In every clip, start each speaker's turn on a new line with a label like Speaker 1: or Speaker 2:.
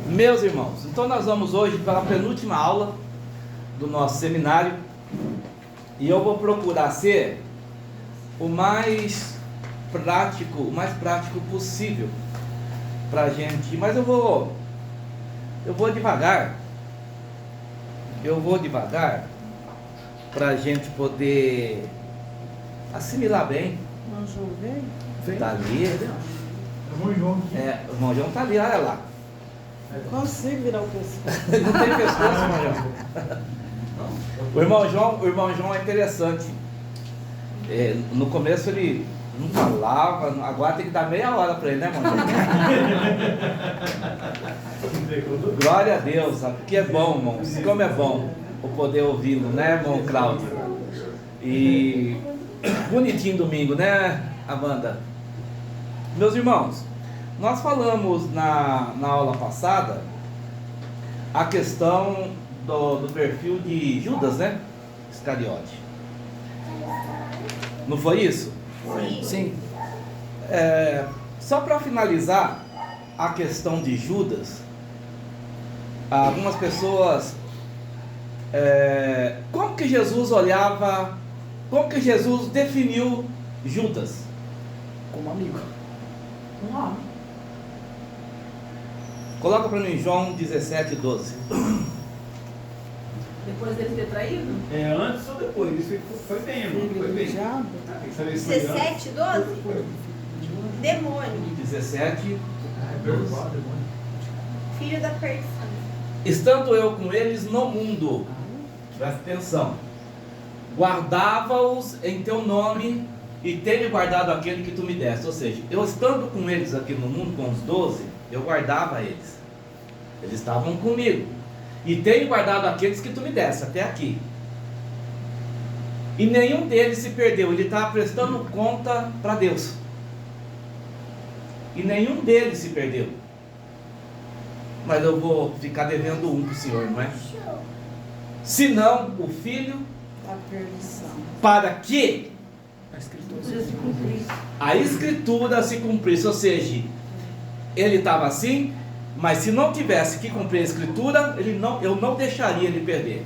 Speaker 1: Meus irmãos, então nós vamos hoje para a penúltima aula do nosso seminário e eu vou procurar ser o mais prático possível para a gente, mas eu vou devagar para a gente poder assimilar bem.
Speaker 2: O irmão João veio?
Speaker 1: Tá ali,
Speaker 3: É o irmão João aqui.
Speaker 1: o irmão João tá ali, olha lá.
Speaker 2: Consigo virar o pescoço.
Speaker 1: Não tem pescoço, irmão João. O irmão João é interessante. No começo ele não falava, agora tem que dar meia hora para ele, né, irmão João? Glória a Deus, sabe? Porque é bom, irmãos. Como é bom o poder ouvi-lo, né, irmão Cláudio? E bonitinho domingo, né, Amanda? Meus irmãos, nós falamos na aula passada a questão do perfil de Judas, né? Iscariote. Não foi isso? Sim. Só para finalizar a questão de Judas, algumas pessoas, como que Jesus olhava, como que Jesus definiu Judas?
Speaker 2: Como amigo. Um homem.
Speaker 1: Coloca para mim João 17:12.
Speaker 4: Depois dele ter traído?
Speaker 3: Antes ou depois? Isso foi bem, irmão. Foi bem.
Speaker 2: Diabo.
Speaker 3: Tem que saber se foi antes.
Speaker 5: 17, 12? Demônio,
Speaker 1: 17.
Speaker 5: filho da perdição.
Speaker 1: Estando eu com eles no mundo, presta atenção, guardava-os em teu nome e tenho guardado aquele que tu me deste. Ou seja, eu estando com eles aqui no mundo, com os 12, eu guardava eles. Eles estavam comigo. E tenho guardado aqueles que tu me deste, até aqui. E nenhum deles se perdeu. Ele estava prestando conta para Deus. E nenhum deles se perdeu. Mas eu vou ficar devendo um para o Senhor, não é? Senão o Filho,
Speaker 2: Da perdição.
Speaker 1: para que
Speaker 4: Precisa se cumprir.
Speaker 1: a Escritura se cumprisse. Ou seja, ele estava assim, mas se não tivesse que cumprir a Escritura, eu não deixaria ele perder.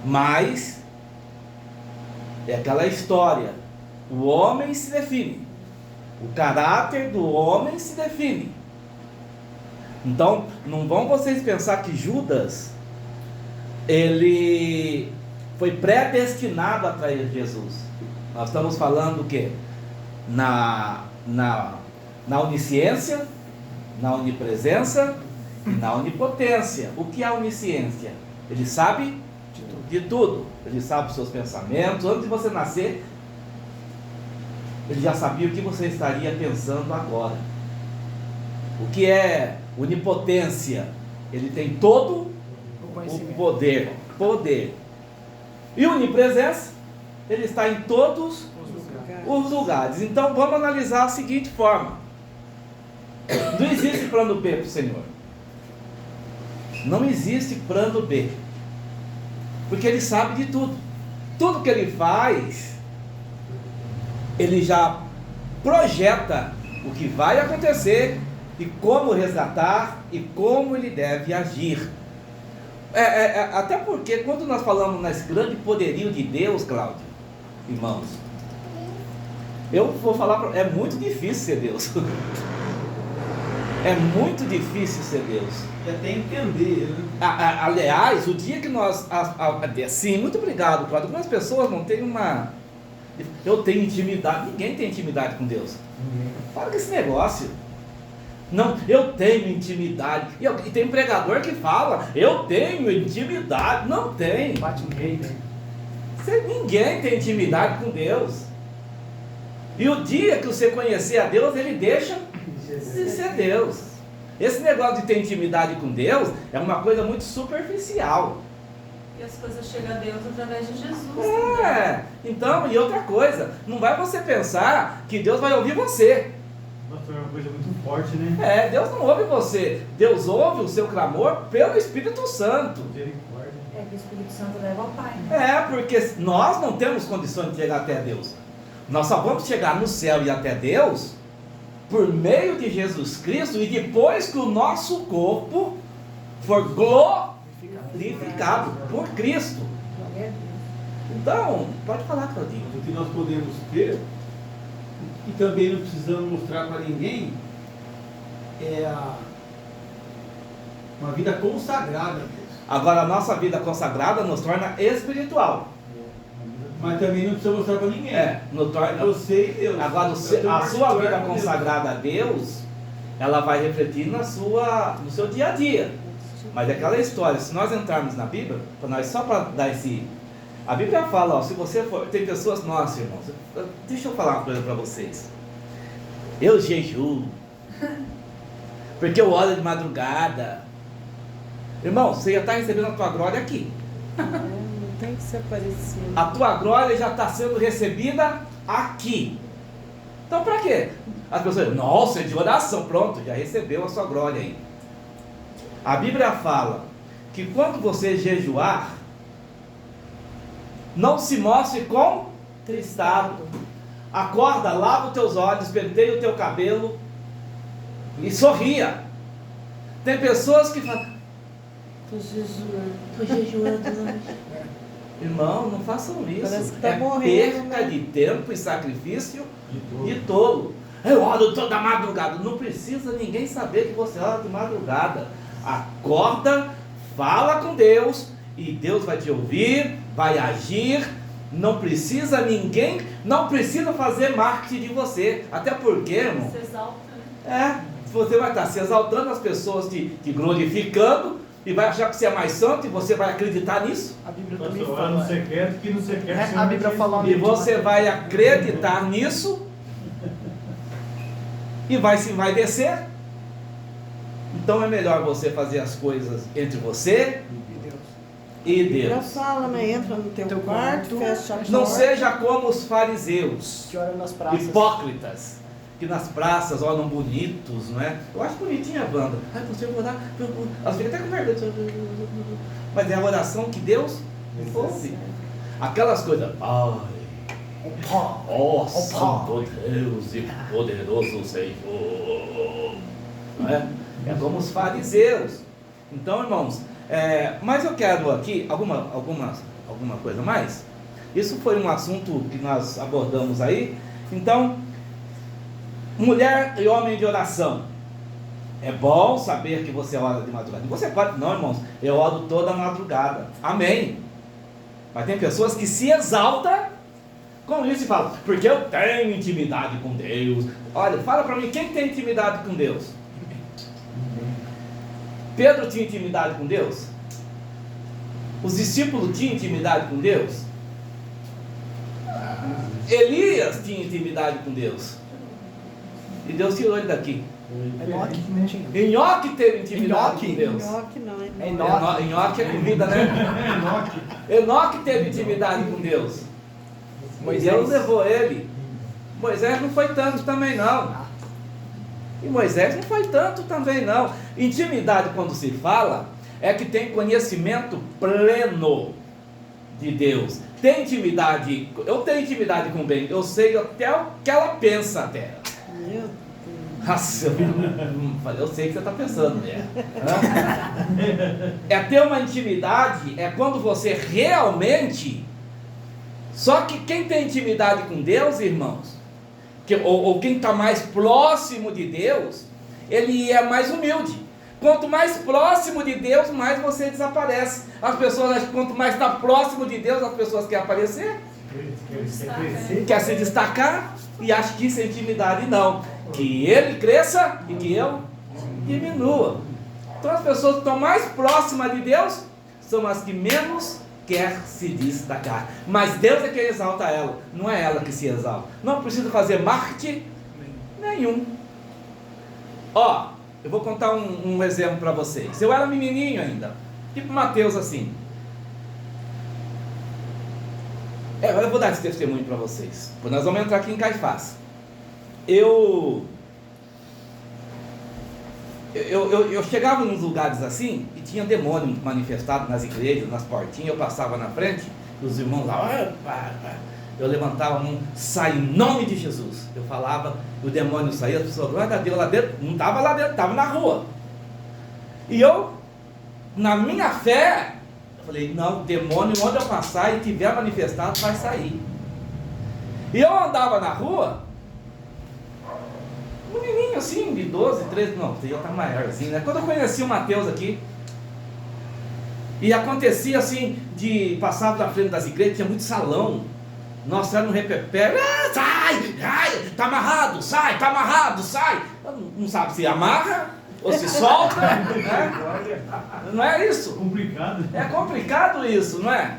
Speaker 1: Mas é aquela história, o homem se define, o caráter do homem se define. Então, não vão vocês pensar que Judas, ele foi predestinado a trair Jesus. Nós estamos falando o quê? Na onisciência, na onipresença e na onipotência. O que é a onisciência? Ele sabe de tudo. Ele sabe os seus pensamentos. Antes de você nascer, ele já sabia o que você estaria pensando agora. O que é onipotência? Ele tem todo o poder. E onipresença? Ele está em todos os lugares. Então vamos analisar da seguinte forma: não existe plano B para o Senhor. Não existe plano B. Porque Ele sabe de tudo. Tudo que Ele faz, Ele já projeta o que vai acontecer e como resgatar e como Ele deve agir. Até porque quando nós falamos nesse grande poderio de Deus, Cláudio, irmãos, eu vou falar, é muito difícil ser Deus. É muito difícil ser Deus.
Speaker 3: E até entender, né?
Speaker 1: Aliás, o dia que nós... Sim, muito obrigado, Cláudio. Algumas pessoas não têm uma... Eu tenho intimidade. Ninguém tem intimidade com Deus. Para com esse negócio. Não, eu tenho intimidade. E tem um pregador que fala, eu tenho intimidade. Não tem.
Speaker 3: Bate um rei, né?
Speaker 1: Ninguém tem intimidade com Deus. E o dia que você conhecer a Deus, Ele deixa de ser Deus. Esse negócio de ter intimidade com Deus é uma coisa muito superficial.
Speaker 4: E as coisas chegam a Deus através de Jesus também.
Speaker 1: Então, e outra coisa, não vai você pensar que Deus vai ouvir você.
Speaker 3: Nossa, é uma coisa muito forte, né?
Speaker 1: Deus não ouve você. Deus ouve o seu clamor pelo Espírito Santo.
Speaker 3: Misericórdia.
Speaker 4: É que o Espírito Santo leva ao Pai, né?
Speaker 1: Porque nós não temos condições de chegar até Deus. Nós só vamos chegar no céu e até Deus por meio de Jesus Cristo e depois que o nosso corpo for glorificado por Cristo.
Speaker 2: Glória a Deus.
Speaker 1: Então, pode falar, Claudinho.
Speaker 3: O que nós podemos ter, e também não precisamos mostrar para ninguém, é uma vida consagrada a Deus.
Speaker 1: Agora, a nossa vida consagrada nos torna espiritual.
Speaker 3: Mas também não precisa mostrar para ninguém.
Speaker 1: Nos torna...
Speaker 3: Você e Deus.
Speaker 1: Agora, a sua vida consagrada a Deus, ela vai refletir no seu dia a dia. Mas é aquela história, se nós entrarmos na Bíblia, só para dar esse... A Bíblia fala, ó, se você for... Tem pessoas, nossa, irmãos, deixa eu falar uma coisa para vocês. Eu jejuo, porque eu oro de madrugada. Irmão, você já está recebendo a tua glória aqui.
Speaker 2: Não tem que ser parecido.
Speaker 1: A tua glória já está sendo recebida aqui. Então para quê? As pessoas dizem, nossa, é de oração, pronto, já recebeu a sua glória aí. A Bíblia fala que quando você jejuar, não se mostre contristado. Acorda, lava os teus olhos, penteia o teu cabelo e sorria. Tem pessoas que falam,
Speaker 2: Tô jejuando hoje.
Speaker 1: irmão, não façam isso.
Speaker 2: Parece que tá
Speaker 1: É
Speaker 2: morrendo,
Speaker 1: perca
Speaker 2: né?
Speaker 1: de tempo e sacrifício de tolo. Eu oro toda madrugada. Não precisa ninguém saber que você ora de madrugada. Acorda, fala com Deus e Deus vai te ouvir, vai agir. Não precisa ninguém, não precisa fazer marketing de você. Até porque, irmão,
Speaker 4: Se exalta, né?
Speaker 1: você vai estar se exaltando, as pessoas te glorificando e vai achar que você é mais santo e você vai acreditar nisso.
Speaker 6: A Bíblia
Speaker 3: Pastor,
Speaker 6: também
Speaker 3: ora no
Speaker 6: fala.
Speaker 3: secreto que no secreto
Speaker 6: A Bíblia fala
Speaker 1: E você vai acreditar nisso e vai descer. Então é melhor você fazer as coisas entre você e
Speaker 2: Já
Speaker 1: Deus.
Speaker 2: fala, né? Entra no teu quarto, fecha a porta.
Speaker 1: Não seja como os fariseus,
Speaker 6: Que ora nas praças.
Speaker 1: hipócritas, que nas praças oram bonitos, não é? Eu acho bonitinha a banda. Ai, você vai orar. Elas ficam até com vergonha. Mas é a oração que Deus ouve. Aquelas coisas. Pai, ó Santo Deus e poderoso Senhor. Não é? É como os fariseus. Então, irmãos, mas eu quero aqui alguma coisa mais. Isso foi um assunto que nós abordamos aí. Então, mulher e homem de oração. É bom saber que você ora de madrugada. E você pode, não, irmãos, eu oro toda madrugada. Amém. Mas tem pessoas que se exaltam com isso e falam, porque eu tenho intimidade com Deus. Olha, fala para mim, quem tem intimidade com Deus? Pedro tinha intimidade com Deus? Os discípulos tinham intimidade com Deus? Elias tinha intimidade com Deus. E Deus tirou ele daqui.
Speaker 6: Enoque não tinha.
Speaker 1: Enoque teve intimidade
Speaker 6: Enoque?
Speaker 1: com Deus.
Speaker 2: Nhoque não, é
Speaker 6: É
Speaker 2: nhoque.
Speaker 6: Enoque.
Speaker 1: Enoque é comida, né? Enoque teve intimidade com Deus. E Deus levou ele. Moisés não foi tanto também não. E Moisés não foi tanto também não. Intimidade, quando se fala, é que tem conhecimento pleno de Deus. Tem intimidade, eu tenho intimidade com o bem, eu sei até o que ela pensa até.
Speaker 2: Meu Deus.
Speaker 1: Nossa, eu sei o que você está pensando, né? É ter uma intimidade, é quando você realmente... Só que quem tem intimidade com Deus, irmãos, ou quem está mais próximo de Deus, ele é mais humilde. Quanto mais próximo de Deus, mais você desaparece. As pessoas acham que quanto mais está próximo de Deus, as pessoas querem aparecer, quer se destacar e acham que isso é intimidade. Não, que ele cresça e que eu diminua. Então as pessoas que estão mais próximas de Deus são as que menos quer se destacar. Mas Deus é quem exalta ela, não é ela que se exalta. Não precisa fazer marketing nenhum. Ó, eu vou contar um exemplo para vocês. Eu era menininho ainda, tipo Mateus assim. Eu vou dar esse testemunho para vocês. Nós vamos entrar aqui em Caifás. Eu chegava nos lugares assim e tinha demônio manifestado nas igrejas, nas portinhas. Eu passava na frente, os irmãos lá, eu levantava a mão, sai em nome de Jesus. Eu falava, o demônio saía, as pessoas, glória a Deus, lá dentro, não estava lá dentro, estava na rua. E eu, na minha fé, eu falei, não, o demônio, onde eu passar e tiver manifestado, vai sair. E eu andava na rua, um menininho assim, de 12, 13, não, eu estava maiorzinho, né? Quando eu conheci o Mateus aqui, e acontecia assim, de passar na frente das igrejas, tinha muito salão. Nossa, era um repepé, sai, tá amarrado, sai, tá amarrado, sai. Não sabe se amarra ou se solta, né? Não é isso?
Speaker 3: Complicado.
Speaker 1: É complicado isso, não é?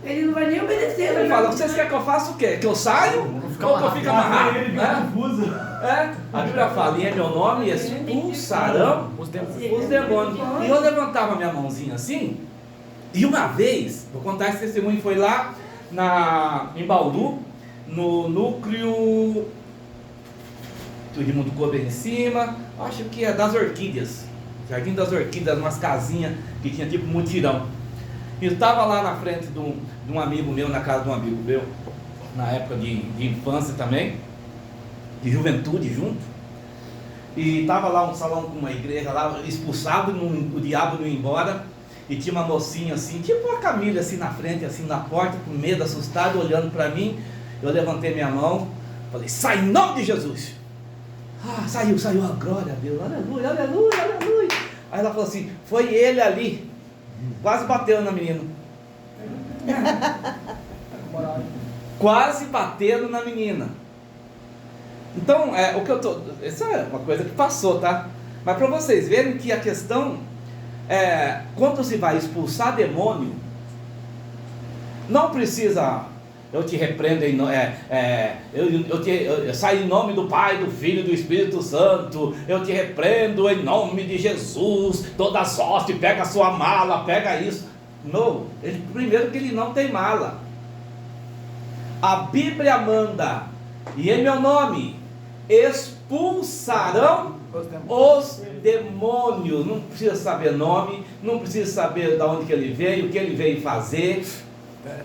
Speaker 5: Ele não vai nem obedecer.
Speaker 1: Ele fala, vocês querem que eu faça o quê? Que eu saio ou que eu fique amarrado?
Speaker 3: Ele fica
Speaker 1: Né?
Speaker 3: confuso.
Speaker 1: É, a Bíblia fala, e em meu nome expulsarão os demônios. E eu levantava minha mãozinha assim, e uma vez, vou contar esse testemunho, foi lá em Bauru, no núcleo, o Raimundo Kober em cima, acho que é das Orquídeas, Jardim das Orquídeas, umas casinhas que tinha tipo mutirão. E eu estava lá na frente de um amigo meu, na casa de um amigo meu, na época de infância também, de juventude junto, e estava lá um salão com uma igreja lá, expulsado, o diabo não ia embora, e tinha uma mocinha assim, tipo uma Camila assim na frente, assim na porta, com medo, assustado, olhando para mim. Eu levantei minha mão, falei, sai em nome de Jesus. Saiu, glória a Deus, aleluia, aleluia, aleluia. Aí ela falou assim, foi ele ali, quase bateu na menina. Quase bateram na menina. Então, o que eu tô, isso é uma coisa que passou, tá? Mas para vocês verem que a questão quando se vai expulsar demônio, não precisa, eu te repreendo, eu saio em nome do Pai, do Filho e do Espírito Santo, eu te repreendo em nome de Jesus, toda sorte, pega a sua mala, pega isso. Não, primeiro que ele não tem mala. A Bíblia manda, e em meu nome expulsarão os demônios. Não precisa saber nome, não precisa saber de onde que ele veio, o que ele veio fazer,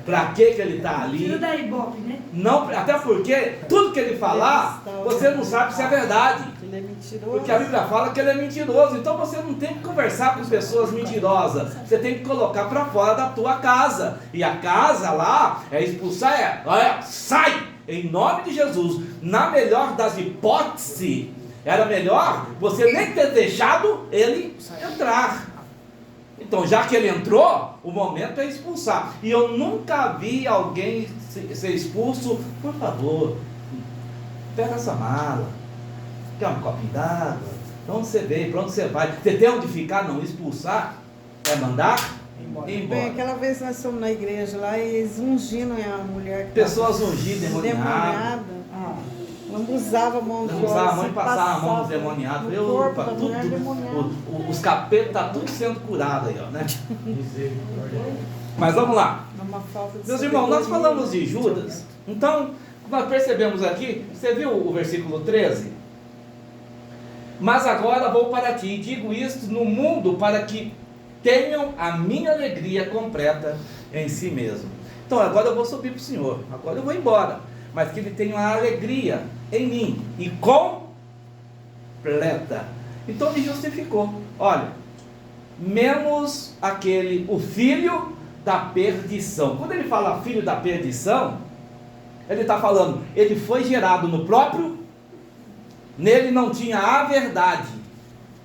Speaker 1: para que ele está ali.
Speaker 5: Tira da Ibope, né?
Speaker 1: Não, até porque tudo que ele falar, você não sabe se é verdade.
Speaker 2: Ele é mentiroso.
Speaker 1: Porque a Bíblia fala que ele é mentiroso. Então você não tem que conversar com pessoas mentirosas. Você tem que colocar para fora da tua casa. E a casa lá é expulsar, sai em nome de Jesus. Na melhor das hipóteses, era melhor você nem ter deixado ele entrar. Então, já que ele entrou, o momento é expulsar. E eu nunca vi alguém ser expulso. Por favor, pega essa mala, quer um copinho d'água, para onde você veio, para onde você vai? Você tem onde ficar? Não, expulsar é mandar embora.
Speaker 2: Bem, aquela vez nós fomos na igreja lá e eles ungindo a mulher.
Speaker 1: Pessoas ungidas, endemoniadas.
Speaker 2: Lambuzava a mão do
Speaker 1: Lambuzava a mão e passava a mão dos demoniados. Os capetas estão tudo sendo curados aí, ó, né? Mas vamos lá. Meus irmãos, nós falamos de Judas. Então, nós percebemos aqui, você viu o versículo 13? Mas agora vou para ti e digo isto no mundo para que tenham a minha alegria completa em si mesmo. Então agora eu vou subir para o Senhor, agora eu vou embora, mas que ele tenha a alegria em mim e completa. Então me justificou. Olha, menos aquele, o filho da perdição. Quando ele fala filho da perdição, ele está falando, ele foi gerado no próprio, nele não tinha a verdade,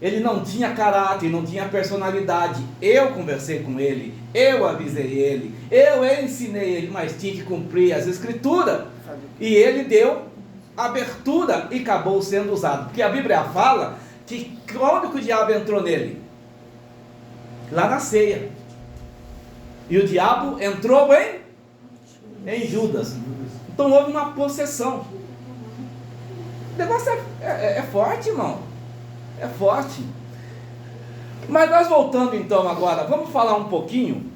Speaker 1: ele não tinha caráter, não tinha personalidade. Eu conversei com ele, eu avisei ele, eu ensinei ele, mas tinha que cumprir as escrituras, e ele deu abertura e acabou sendo usado, porque a Bíblia fala que quando que o diabo entrou nele? Lá na ceia. E o diabo entrou em Judas. Então houve uma possessão. O negócio é forte, irmão. É forte. Mas nós voltando então agora, vamos falar um pouquinho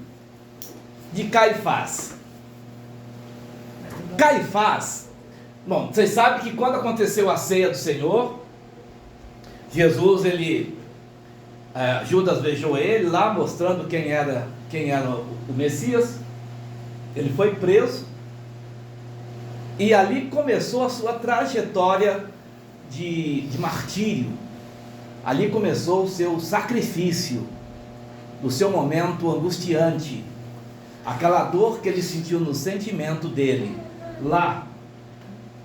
Speaker 1: de Caifás. Caifás, bom, vocês sabem que quando aconteceu a ceia do Senhor, Jesus, Judas beijou ele lá, mostrando quem era o Messias. Ele foi preso. E ali começou a sua trajetória de martírio. Ali começou o seu sacrifício, o seu momento angustiante, aquela dor que ele sentiu no sentimento dele, lá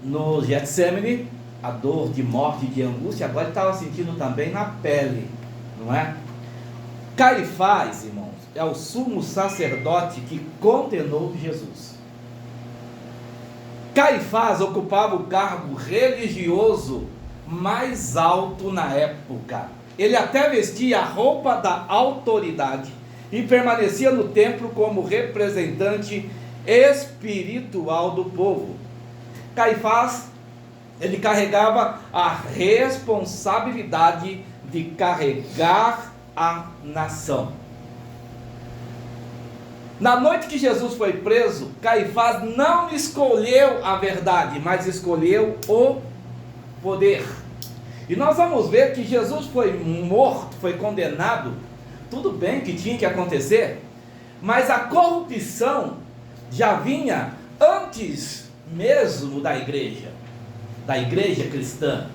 Speaker 1: no Getsemane, a dor de morte e de angústia, agora ele estava sentindo também na pele, não é? Caifás, irmãos, é o sumo sacerdote que condenou Jesus. Caifás ocupava o cargo religioso mais alto na época. Ele até vestia a roupa da autoridade e permanecia no templo como representante espiritual do povo. Caifás, ele carregava a responsabilidade de carregar a nação. Na noite que Jesus foi preso, Caifás não escolheu a verdade, mas escolheu o poder. E nós vamos ver que Jesus foi morto, foi condenado. Tudo bem que tinha que acontecer, mas a corrupção já vinha antes mesmo da igreja cristã.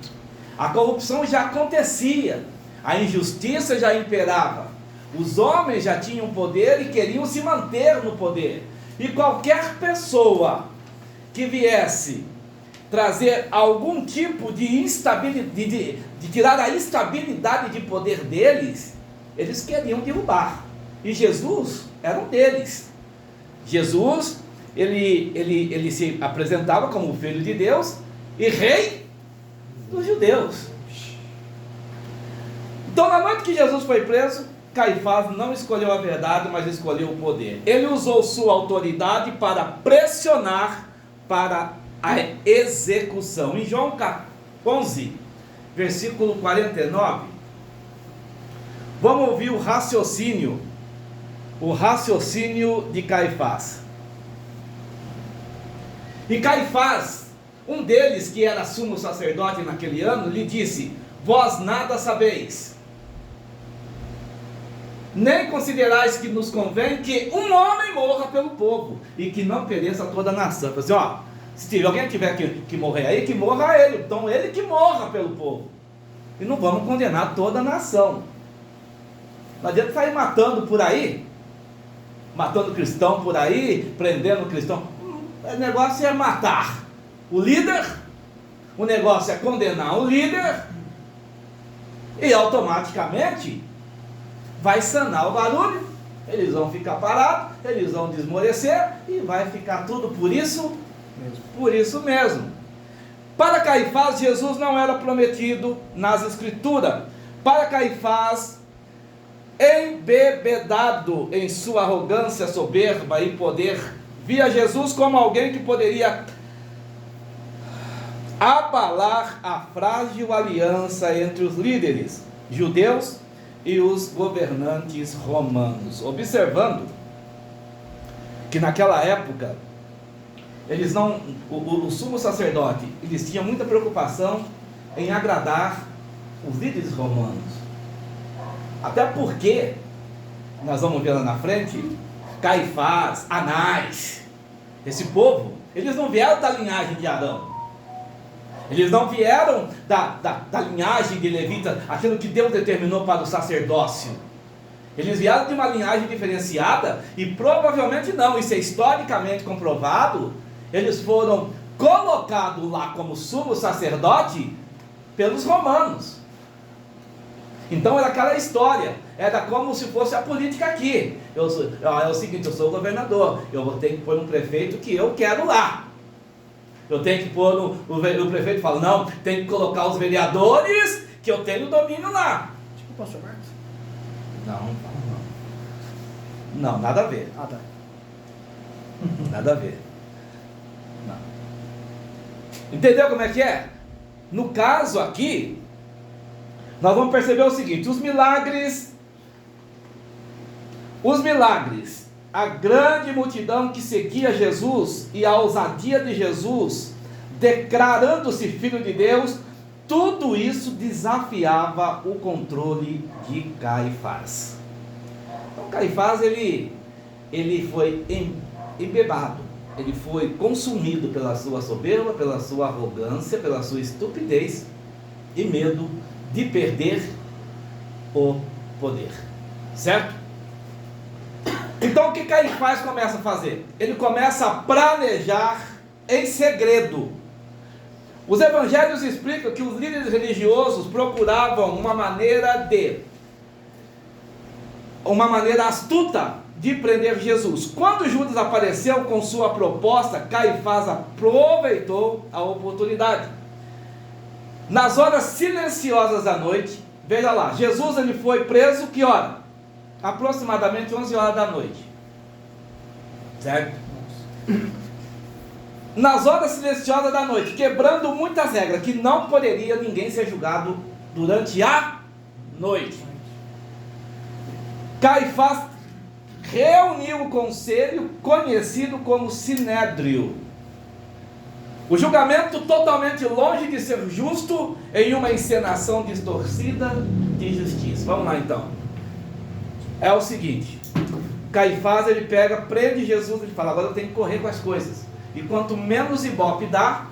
Speaker 1: A corrupção já acontecia, a injustiça já imperava. Os homens já tinham poder e queriam se manter no poder. E qualquer pessoa que viesse trazer algum tipo de instabilidade, de tirar a instabilidade de poder deles, eles queriam derrubar. E Jesus era um deles. Jesus, ele se apresentava como o Filho de Deus e Rei dos judeus. Então, na noite que Jesus foi preso, Caifás não escolheu a verdade, mas escolheu o poder. Ele usou sua autoridade para pressionar para a execução. Em João 11, versículo 49, vamos ouvir o raciocínio de Caifás. E Caifás, um deles que era sumo sacerdote naquele ano, lhe disse: vós nada sabeis, nem considerais que nos convém que um homem morra pelo povo, e que não pereça toda a nação. Assim, se alguém tiver que morrer aí, que morra ele, então ele que morra pelo povo, e não vamos condenar toda a nação. Não adianta sair matando por aí, matando cristão por aí, prendendo cristão. O negócio é matar o líder, o negócio é condenar o líder, e automaticamente vai sanar o barulho, eles vão ficar parados, eles vão desmorecer, e vai ficar tudo por isso mesmo. Para Caifás, Jesus não era prometido nas Escrituras. Para Caifás, embebedado em sua arrogância, soberba e poder, via Jesus como alguém que poderia abalar a frágil aliança entre os líderes judeus e os governantes romanos, observando que naquela época eles não, o sumo sacerdote, eles tinham muita preocupação em agradar os líderes romanos, até porque nós vamos ver lá na frente, Caifás, Anás, esse povo, eles não vieram da linhagem de Arão. Eles não vieram da linhagem de Levita, aquilo que Deus determinou para o sacerdócio. Eles vieram de uma linhagem diferenciada, e provavelmente não, isso é historicamente comprovado, eles foram colocados lá como sumo sacerdote pelos romanos. Então era aquela história, era como se fosse a política aqui. É o seguinte, eu sou o governador, eu vou ter que pôr um prefeito que eu quero lá. Eu tenho que pôr o prefeito fala, não, tem que colocar os vereadores que eu tenho domínio lá.
Speaker 6: Tipo o pastor Marcos?
Speaker 1: Não, nada a ver.
Speaker 6: Ah, tá.
Speaker 1: Nada a ver. Não. Entendeu como é que é? No caso aqui, nós vamos perceber o seguinte: os milagres, a grande multidão que seguia Jesus e a ousadia de Jesus, declarando-se Filho de Deus, tudo isso desafiava o controle de Caifás. Então Caifás, ele foi embebado ele foi consumido pela sua soberba, pela sua arrogância, pela sua estupidez e medo de perder o poder. Certo? Então o que Caifás começa a fazer? Ele começa a planejar em segredo. Os evangelhos explicam que os líderes religiosos procuravam uma maneira astuta de prender Jesus. Quando Judas apareceu com sua proposta, Caifás aproveitou a oportunidade. Nas horas silenciosas da noite, veja lá, Jesus ele foi preso que hora? Aproximadamente 11 horas da noite. Certo? Nas horas silenciosas da noite, quebrando muitas regras, que não poderia ninguém ser julgado durante a noite. Caifás reuniu o conselho conhecido como Sinédrio. O julgamento totalmente longe de ser justo em uma encenação distorcida de justiça. Vamos lá então. É o seguinte, Caifás ele prende Jesus, ele fala, agora eu tenho que correr com as coisas. E quanto menos ibope dá,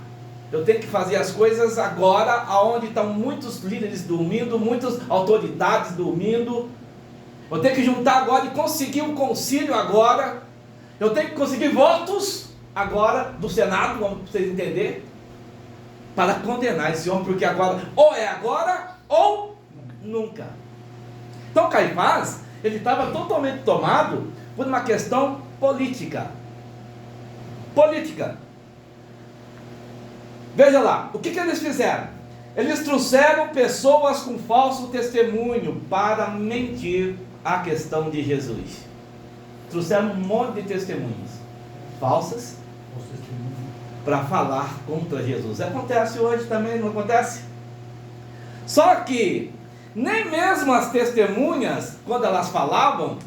Speaker 1: eu tenho que fazer as coisas agora, aonde estão muitos líderes dormindo, muitas autoridades dormindo. Eu tenho que juntar agora e conseguir um concílio agora. Eu tenho que conseguir votos agora do Senado, vamos vocês entenderem, para condenar esse homem, porque agora, ou é agora, ou nunca. Então Caifás, ele estava totalmente tomado por uma questão política. Veja lá, o que eles fizeram? Eles trouxeram pessoas com falso testemunho para mentir a questão de Jesus. Trouxeram um monte de testemunhas falsas para falar contra Jesus. Acontece hoje também, não acontece? Só que nem mesmo as testemunhas, quando elas falavam,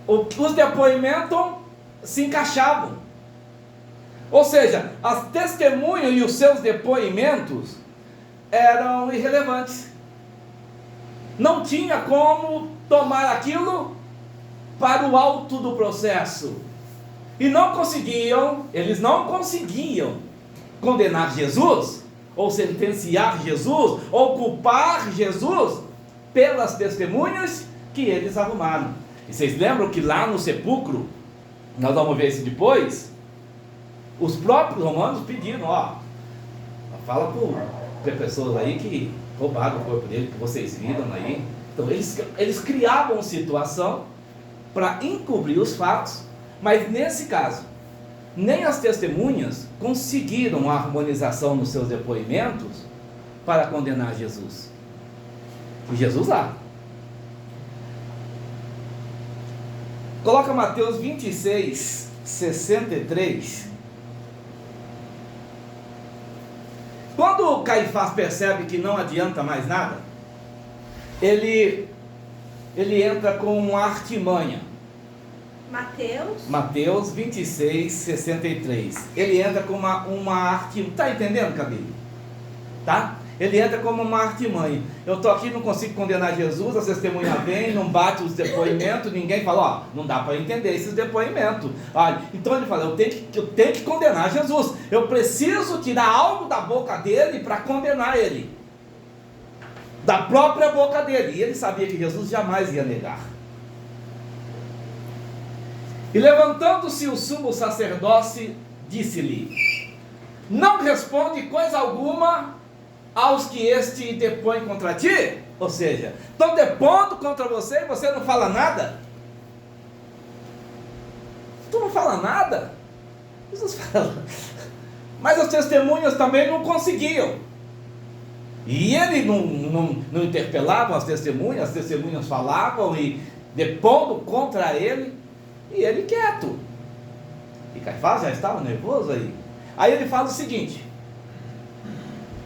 Speaker 1: os depoimentos se encaixavam. Ou seja, as testemunhas e os seus depoimentos eram irrelevantes. Não tinha como tomar aquilo para o alto do processo. E eles não conseguiam condenar Jesus, ou sentenciar Jesus, ou culpar Jesus pelas testemunhas que eles arrumaram. E vocês lembram que lá no sepulcro, nós vamos ver isso depois, os próprios romanos pediram, fala para pessoas aí que roubaram o corpo dele, que vocês viram aí. Então eles criavam situação para encobrir os fatos, mas nesse caso, nem as testemunhas conseguiram a harmonização nos seus depoimentos para condenar Jesus. E Jesus lá. Coloca Mateus 26, 63. Quando Caifás percebe que não adianta mais nada, ele entra com uma artimanha. Mateus 26, 63. Ele entra com uma artimanha. Está entendendo, Camille? Tá? Ele entra como uma artimanha. Eu estou aqui, não consigo condenar Jesus, a testemunha vem, não bate os depoimentos, ninguém fala, não dá para entender esses depoimentos. Olha, então ele fala, eu tenho que condenar Jesus. Eu preciso tirar algo da boca dele para condenar ele. Da própria boca dele. E ele sabia que Jesus jamais ia negar. E levantando-se o sumo sacerdote, disse-lhe, não responde coisa alguma aos que este depõe contra ti? Ou seja, estão depondo contra você e você não fala nada? Tu não fala nada? Jesus fala. Mas as testemunhas também não conseguiam. E ele não interpelava as testemunhas falavam e depondo contra ele, e ele quieto. E Caifás já estava nervoso aí. Aí ele fala o seguinte,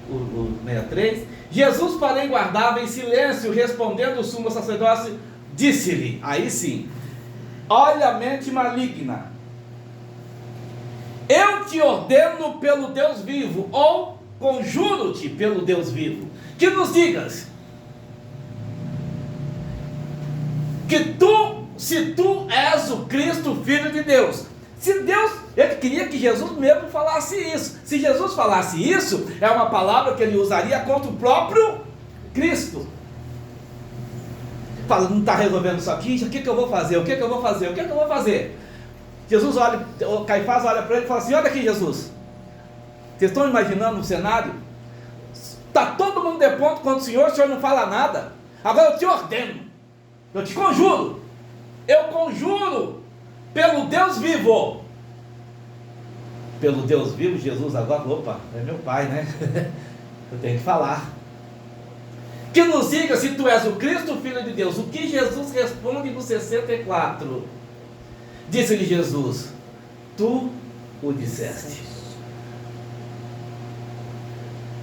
Speaker 1: o 63, Jesus, porém, guardava em silêncio, respondendo o sumo sacerdote, disse-lhe, aí sim, olha a mente maligna, eu te ordeno pelo Deus vivo, ou conjuro-te pelo Deus vivo, que nos digas, que se tu és o Cristo, Filho de Deus. Se Deus Ele queria que Jesus mesmo falasse isso. Se Jesus falasse isso, é uma palavra que ele usaria contra o próprio Cristo. Fala, não está resolvendo isso aqui, o que eu vou fazer? O que eu vou fazer? O que eu vou fazer? Jesus olha, Caifás olha para ele e fala assim: olha aqui, Jesus, vocês estão imaginando um cenário? Está todo mundo de ponto contra o senhor não fala nada. Agora eu te ordeno, eu te conjuro, eu conjuro pelo Deus vivo. Pelo Deus vivo, Jesus agora, opa, é meu pai, né? Eu tenho que falar. Que nos diga se tu és o Cristo, o Filho de Deus. O que Jesus responde no 64? Disse-lhe Jesus: tu o disseste.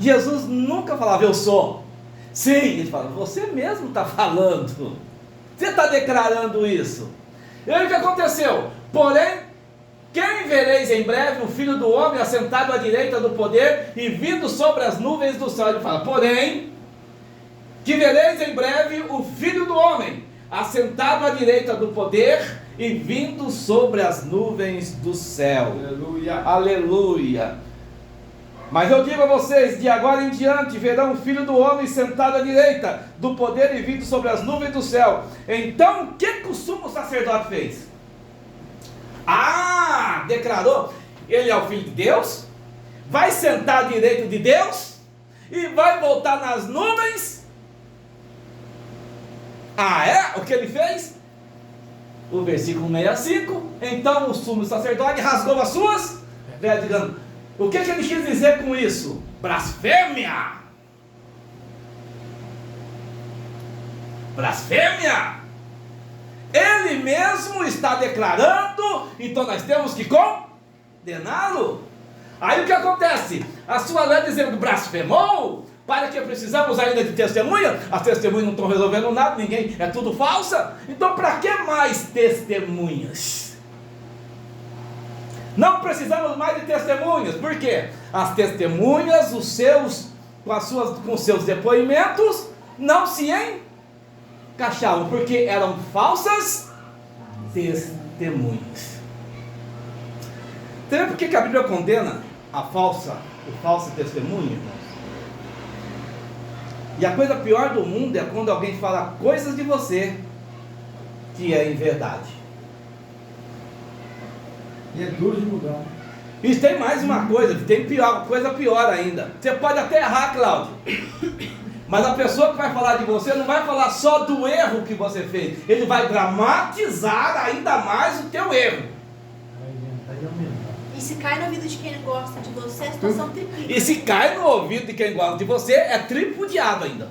Speaker 1: Jesus nunca falava eu sou. Sim, ele fala, você mesmo está falando. Você está declarando isso. E aí o que aconteceu? Porém, quem vereis em breve o Filho do Homem assentado à direita do poder e vindo sobre as nuvens do céu? Ele fala, porém, que vereis em breve o Filho do Homem assentado à direita do poder e vindo sobre as nuvens do céu.
Speaker 3: Aleluia.
Speaker 1: Aleluia. Mas eu digo a vocês, de agora em diante verão o Filho do Homem sentado à direita do poder e vindo sobre as nuvens do céu. Então, o que o sumo sacerdote fez? Declarou, ele é o Filho de Deus, vai sentar à direita de Deus e vai voltar nas nuvens. É o que ele fez? O versículo 65, então o sumo sacerdote rasgou as suas vestes. O que ele quis dizer com isso? Blasfêmia! Blasfêmia! Ele mesmo está declarando, então nós temos que condená-lo. Aí o que acontece? A sua lei dizendo blasfemou, para que precisamos ainda de testemunha? As testemunhas não estão resolvendo nada, ninguém, é tudo falsa. Então para que mais testemunhas? Não precisamos mais de testemunhas, por quê? As testemunhas, com seus depoimentos, não se encaixavam, porque eram falsas testemunhas. Entendeu por que a Bíblia condena o falso testemunho, irmãos? E a coisa pior do mundo é quando alguém fala coisas de você que é em verdade.
Speaker 3: E é duro de mudar.
Speaker 1: E tem mais uma coisa, tem coisa pior ainda. Você pode até errar, Cláudio, mas a pessoa que vai falar de você não vai falar só do erro que você fez, ele vai dramatizar ainda mais o teu erro.
Speaker 7: E se cai no ouvido de quem gosta de você, a situação triplica.
Speaker 1: E se cai no ouvido de quem gosta de você, é tripudiado ainda.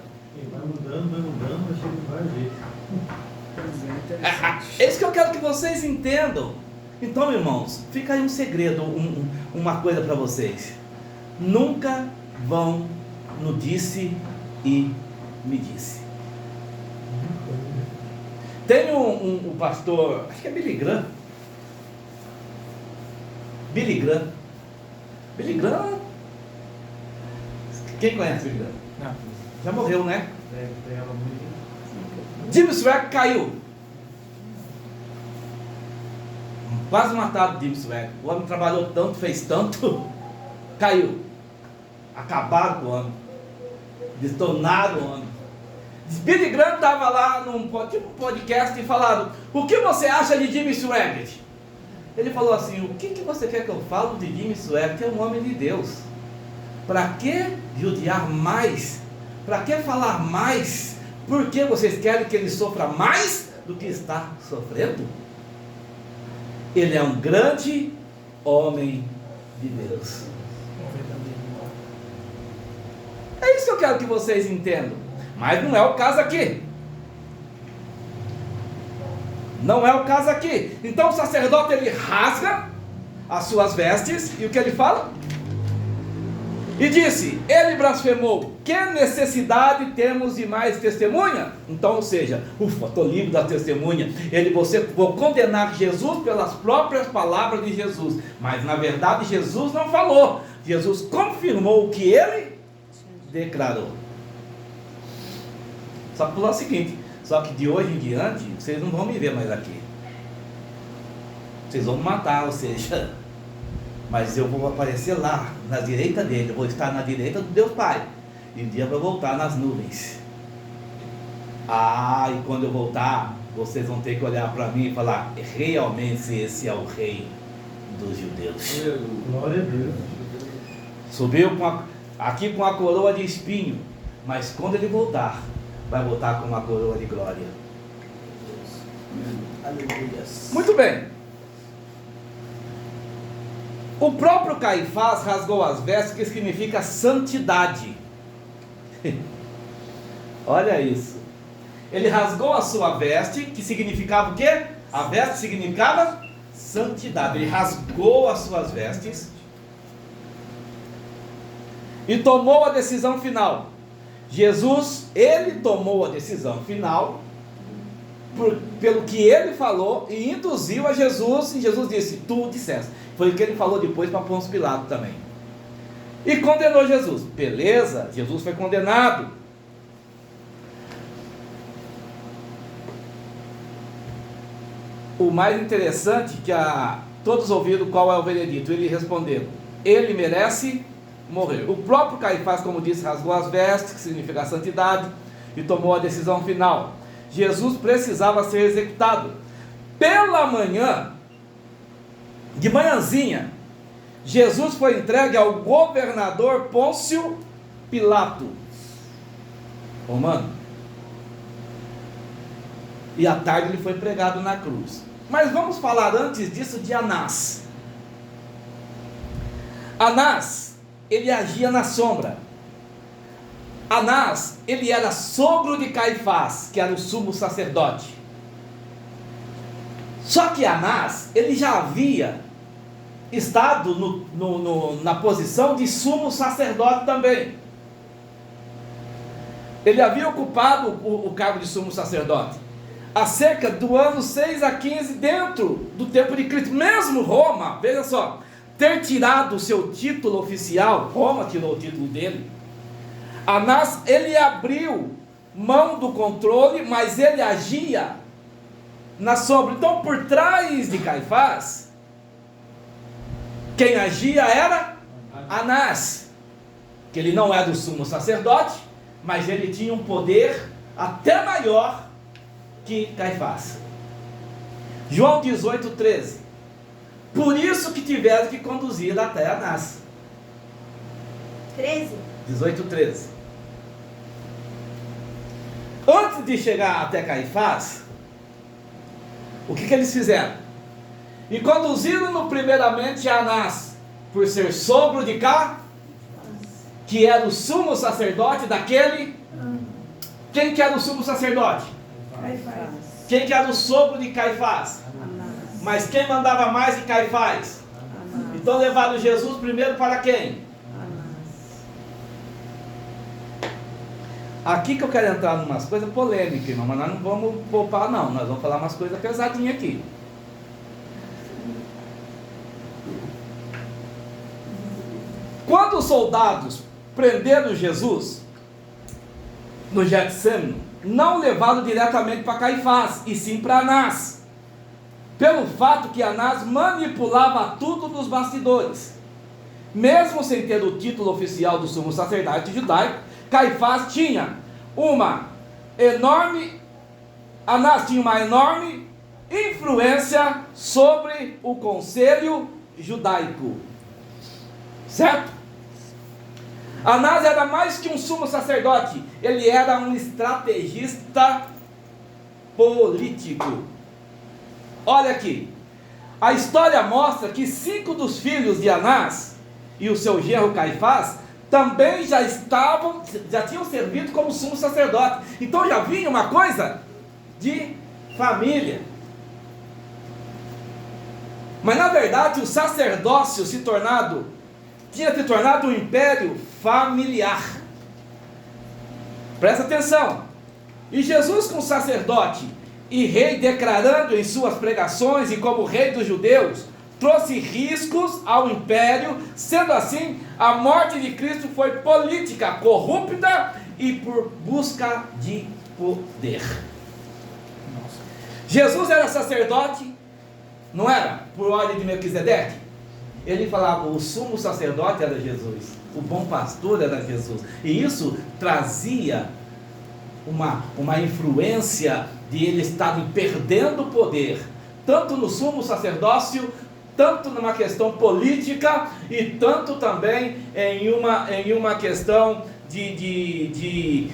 Speaker 6: Vai mudando, chega em vários jeitos.
Speaker 1: É isso que eu quero que vocês entendam. Então, irmãos, fica aí um segredo, uma coisa para vocês. Nunca vão no disse e me disse. Tem um pastor, acho que é Billy Graham. Billy Graham. Quem conhece Billy Graham?
Speaker 6: Não.
Speaker 1: Já morreu, né?
Speaker 6: Ela muito.
Speaker 1: Jim Swaggart caiu. Quase matado Jim Swaggart. O homem trabalhou tanto, fez tanto, caiu. Acabaram com o homem. Detonaram o homem. Billy Graham estava lá num podcast e falaram: o que você acha de Jim Swaggart? Ele falou assim: o que você quer que eu fale de Jim Swaggart? É um homem de Deus. Para que judiar mais? Para que falar mais? Por que vocês querem que ele sofra mais do que está sofrendo? Ele é um grande homem de Deus. É isso que eu quero que vocês entendam. Mas não é o caso aqui. Não é o caso aqui. Então o sacerdote, ele rasga as suas vestes. E o que ele fala? E disse: ele blasfemou. Que necessidade temos de mais testemunha? Então, ou seja, estou livre da testemunha. Vou condenar Jesus pelas próprias palavras de Jesus. Mas na verdade Jesus não falou. Jesus confirmou o que ele declarou. Só que é o seguinte: só que de hoje em diante vocês não vão me ver mais aqui. Vocês vão me matar, ou seja, mas eu vou aparecer lá, na direita dele, eu vou estar na direita do Deus Pai, e um dia eu vou voltar nas nuvens. E quando eu voltar, vocês vão ter que olhar para mim e falar: realmente esse é o rei dos judeus.
Speaker 6: Glória a Deus.
Speaker 1: Subiu aqui com a coroa de espinho, mas quando ele voltar, vai voltar com uma coroa de glória.
Speaker 7: Aleluia.
Speaker 1: Muito bem. O próprio Caifás rasgou as vestes, que significa santidade. Olha isso. Ele rasgou a sua veste, que significava o quê? A veste significava santidade. Ele rasgou as suas vestes e tomou a decisão final. Jesus, ele tomou a decisão final pelo que ele falou e induziu a Jesus, e Jesus disse: tu disseste. Foi o que ele falou depois para Pôncio Pilato também. E condenou Jesus. Beleza, Jesus foi condenado. O mais interessante que todos ouviram qual é o veredito. Ele respondeu: ele merece morrer. O próprio Caifás, como disse, rasgou as vestes, que significa a santidade, e tomou a decisão final. Jesus precisava ser executado. Pela manhã, de manhãzinha, Jesus foi entregue ao governador Pôncio Pilato, romano. E à tarde ele foi pregado na cruz. Mas vamos falar antes disso de Anás. Anás, ele agia na sombra. Anás, ele era sogro de Caifás, que era o sumo sacerdote. Só que Anás, ele já havia estado na posição de sumo sacerdote também. Ele havia ocupado o cargo de sumo sacerdote há cerca do ano 6 a 15 dentro do tempo de Cristo. Mesmo Roma, veja só, ter tirado o seu título oficial, Roma tirou o título dele. Anás, ele abriu mão do controle, mas ele agia na sombra. Então, por trás de Caifás, quem agia era Anás, que ele não era o sumo sacerdote, mas ele tinha um poder até maior que Caifás. João 18:13. Por isso que tiveram que conduzir até Anás.
Speaker 7: 13.
Speaker 1: 18:13. Antes de chegar até Caifás, o que eles fizeram? E conduziram-no primeiramente a Anás, por ser sogro de Cá, que era o sumo sacerdote daquele. Quem que era o sumo sacerdote?
Speaker 5: Caifás.
Speaker 1: Quem que era o sogro de Caifás?
Speaker 2: Anás.
Speaker 1: Mas quem mandava mais que Caifás?
Speaker 2: Anás.
Speaker 1: Então levaram Jesus primeiro para quem?
Speaker 2: Anás.
Speaker 1: Aqui que eu quero entrar em umas coisas polêmicas, irmão, mas nós não vamos poupar não, nós vamos falar umas coisas pesadinhas aqui. Quando os soldados prenderam Jesus no Getsemane, não levaram diretamente para Caifás, e sim para Anás, pelo fato que Anás manipulava tudo nos bastidores. Mesmo sem ter o título oficial do sumo sacerdote judaico, Caifás tinha Anás tinha uma enorme influência sobre o conselho judaico, certo? Anás era mais que um sumo sacerdote, ele era um estrategista político. Olha aqui, a história mostra que 5 dos filhos de Anás e o seu genro Caifás também já tinham servido como sumo sacerdote. Então já vinha uma coisa de família. Mas na verdade o sacerdócio tinha se tornado um império familiar. Presta atenção. E Jesus, como sacerdote e rei, declarando em suas pregações e como rei dos judeus, trouxe riscos ao império. Sendo assim, a morte de Cristo foi política, corrupta e por busca de poder. Jesus era sacerdote, não era? Por ordem de Melquisedeque. ele falava, o sumo sacerdote era Jesus, o bom pastor era Jesus, e isso trazia uma influência de ele estar perdendo o poder, tanto no sumo sacerdócio, tanto numa questão política, e tanto também em uma questão de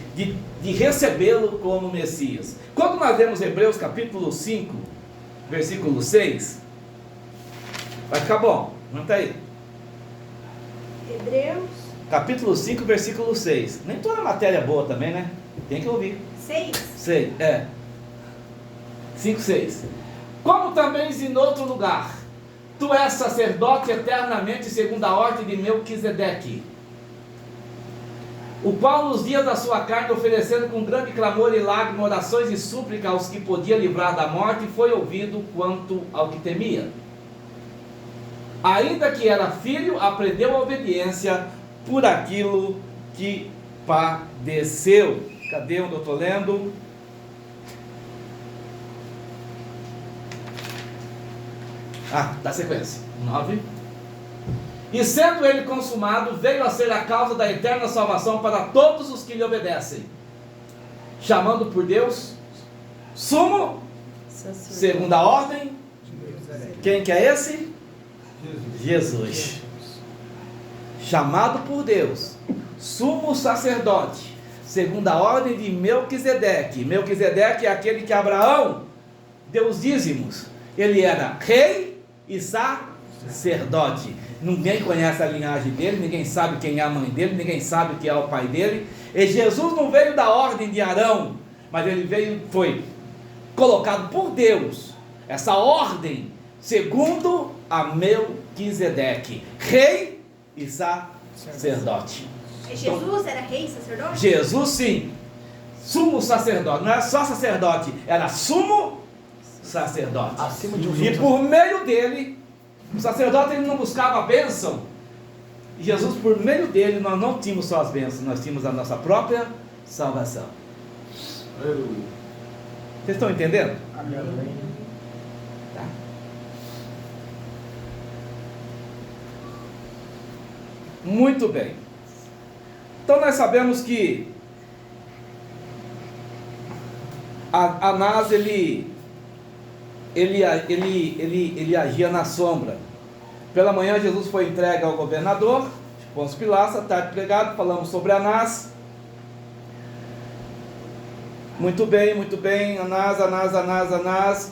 Speaker 1: recebê-lo como Messias. Quando nós lemos Hebreus capítulo 5, versículo 6, vai ficar bom, não está aí?
Speaker 7: Hebreus
Speaker 1: Capítulo 5, versículo 6. Nem toda matéria é boa também, né? Tem que ouvir.
Speaker 7: 6.
Speaker 1: 6, 5, 6. Como também em outro lugar, tu és sacerdote eternamente segundo a ordem de Melquisedeque, o qual nos dias da sua carne, oferecendo com grande clamor e lágrima, orações e súplica aos que podia livrar da morte, foi ouvido quanto ao que temia. Ainda que era filho, aprendeu a obediência por aquilo que padeceu. Cadê onde eu estou lendo? Dá sequência. 9. E sendo ele consumado, veio a ser a causa da eterna salvação para todos os que lhe obedecem, chamando por Deus sumo, segundo a ordem. Quem que é esse? Jesus. Chamado por Deus, sumo sacerdote, segundo a ordem de Melquisedeque. Melquisedeque é aquele que Abraão deu os dízimos. Ele era rei e sacerdote. Ninguém conhece a linhagem dele, ninguém sabe quem é a mãe dele, ninguém sabe quem é o pai dele. E Jesus não veio da ordem de Arão, mas ele foi colocado por Deus, essa ordem, segundo a Melquisedeque, rei e sacerdote.
Speaker 7: Jesus era rei e sacerdote?
Speaker 1: Jesus sim, sumo sacerdote, não era só sacerdote, era sumo sacerdote.
Speaker 8: Acima de um
Speaker 1: E por meio dele, o sacerdote ele não buscava a bênção, e Jesus por meio dele nós não tínhamos só as bênçãos, nós tínhamos a nossa própria salvação. Vocês estão entendendo? Tá. Muito bem. Então nós sabemos que Anás ele agia na sombra. Pela manhã Jesus foi entregue ao governador Pôncio Pilatos, à tarde pregado, falamos sobre Anás. Muito bem, Anás.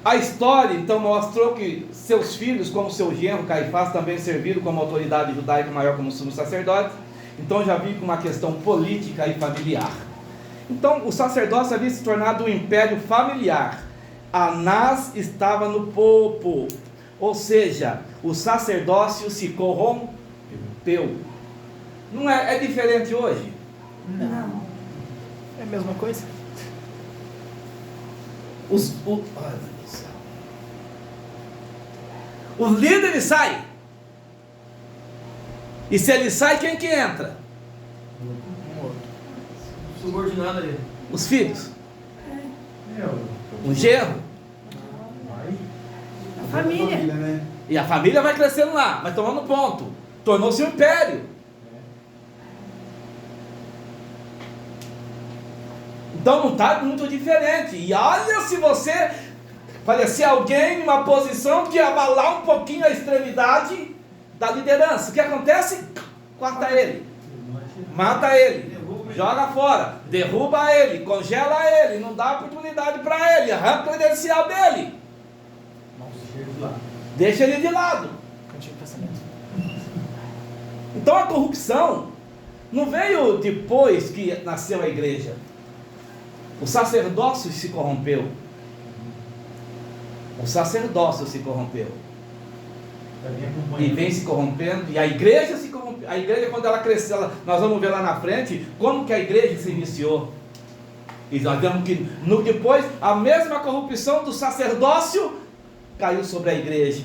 Speaker 1: A história então mostrou que seus filhos, como seu genro Caifás, também serviram como autoridade judaica maior como sumo sacerdote. Então já vi com uma questão política e familiar. Então o sacerdócio havia se tornado um império familiar. Anás estava no popo, ou seja, o sacerdócio se corrompeu. Não é diferente hoje?
Speaker 2: Não.
Speaker 8: É a mesma coisa?
Speaker 1: Ai, meu Deus do céu. Os líderes saem. E se ele sai, quem que entra?
Speaker 6: Subordinado ali.
Speaker 1: Os filhos.
Speaker 6: É,
Speaker 1: Um genro.
Speaker 5: A família.
Speaker 3: Né?
Speaker 1: E a família vai crescendo lá, mas tomando ponto. Tornou-se um império. Então não está muito diferente. E olha, se você parecer alguém em uma posição que abalar um pouquinho a extremidade da liderança, o que acontece? Corta ele, mata ele, joga fora, derruba ele, congela ele, não dá oportunidade para ele, arranca o credencial dele, deixa ele de lado. Então a corrupção não veio depois que nasceu a igreja. O sacerdócio se corrompeu. O sacerdócio se corrompeu. E vem se corrompendo. E a igreja se corrompeu. A igreja, quando ela cresceu, nós vamos ver lá na frente como que a igreja se iniciou. E nós vemos que depois a mesma corrupção do sacerdócio caiu sobre a igreja.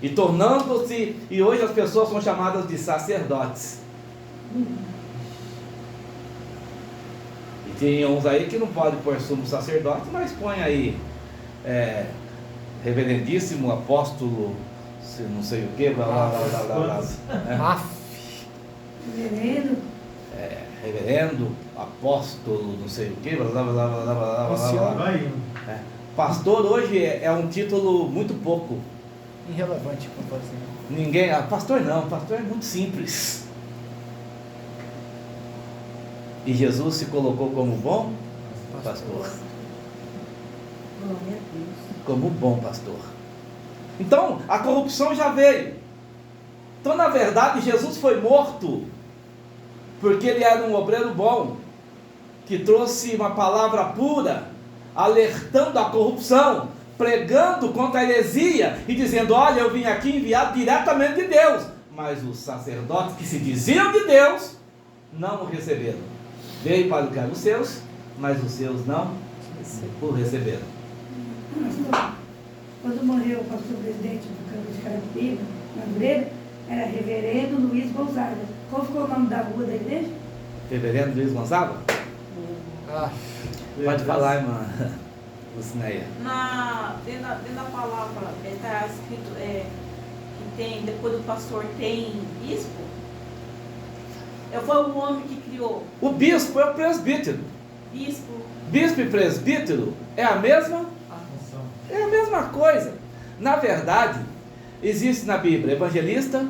Speaker 1: E tornando-se, e hoje as pessoas são chamadas de sacerdotes. E tem uns aí que não podem pôr sumo sacerdote, mas põe aí reverendíssimo apóstolo se não sei o que, blá blá blá blá blá.
Speaker 8: Aff.
Speaker 5: Reverendo.
Speaker 1: Reverendo, apóstolo, não sei o que, blá blá blá blá blá blá blá blá.
Speaker 3: Vai indo.
Speaker 1: Pastor hoje é um título muito pouco.
Speaker 8: Irrelevante, como pode dizer.
Speaker 1: Ninguém. Pastor não, pastor é muito simples. E Jesus se colocou como bom pastor.
Speaker 5: Glória a Deus.
Speaker 1: Como bom pastor. Então, a corrupção já veio. Então, na verdade, Jesus foi morto porque ele era um obreiro bom, que trouxe uma palavra pura, alertando a corrupção, pregando contra a heresia e dizendo: olha, eu vim aqui enviado diretamente de Deus. Mas os sacerdotes que se diziam de Deus não o receberam. Veio para o que eram os seus, mas os seus não o receberam.
Speaker 5: Pastor, quando morreu o pastor presidente do campo de Carapiba, Madureira, era Reverendo Luiz Gonzaga. Qual ficou o nome da rua da igreja?
Speaker 1: Reverendo Luiz Gonzaga?
Speaker 8: Ah,
Speaker 1: Pode falar, irmã Lucinéia.
Speaker 4: Dentro da palavra está escrito que tem, depois do pastor tem bispo. Foi o homem que criou.
Speaker 1: O bispo é o presbítero.
Speaker 4: Bispo.
Speaker 1: Bispo e presbítero é a mesma? É a mesma coisa. Na verdade, existe na Bíblia evangelista,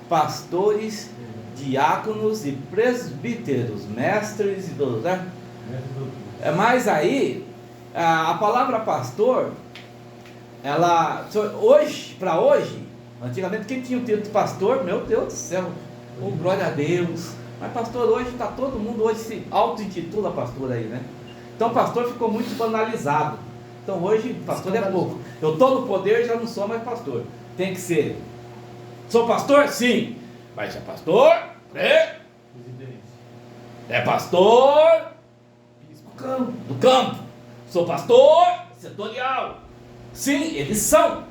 Speaker 1: pastores, diáconos e presbíteros, mestres e doutores, né? Mas aí, a palavra pastor, ela, hoje, para hoje, antigamente quem tinha o título de pastor, meu Deus do céu, oh, glória a Deus. Mas pastor hoje, está todo mundo hoje se auto-intitula pastor aí, né? Então pastor ficou muito banalizado. Então hoje pastor é pouco. Eu estou no poder, já não sou mais pastor. Tem que ser. Sou pastor? Sim. Mas é pastor? É pastor do campo. Sou pastor setorial. Sim, eles são.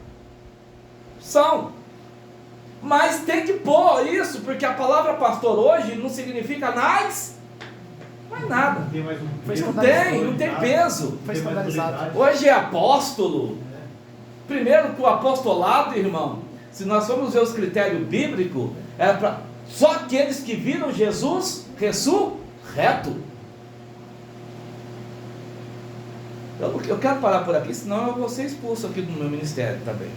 Speaker 1: Mas tem que pôr isso, porque a palavra pastor hoje não significa mais nada.
Speaker 3: Não tem mais
Speaker 1: Não tem peso.
Speaker 8: foi escandalizado.
Speaker 1: Hoje é apóstolo. Primeiro que o apostolado, irmão, se nós formos ver os critérios bíblicos, é para só aqueles que viram Jesus ressurreto. Eu quero parar por aqui, senão eu vou ser expulso aqui do meu ministério também.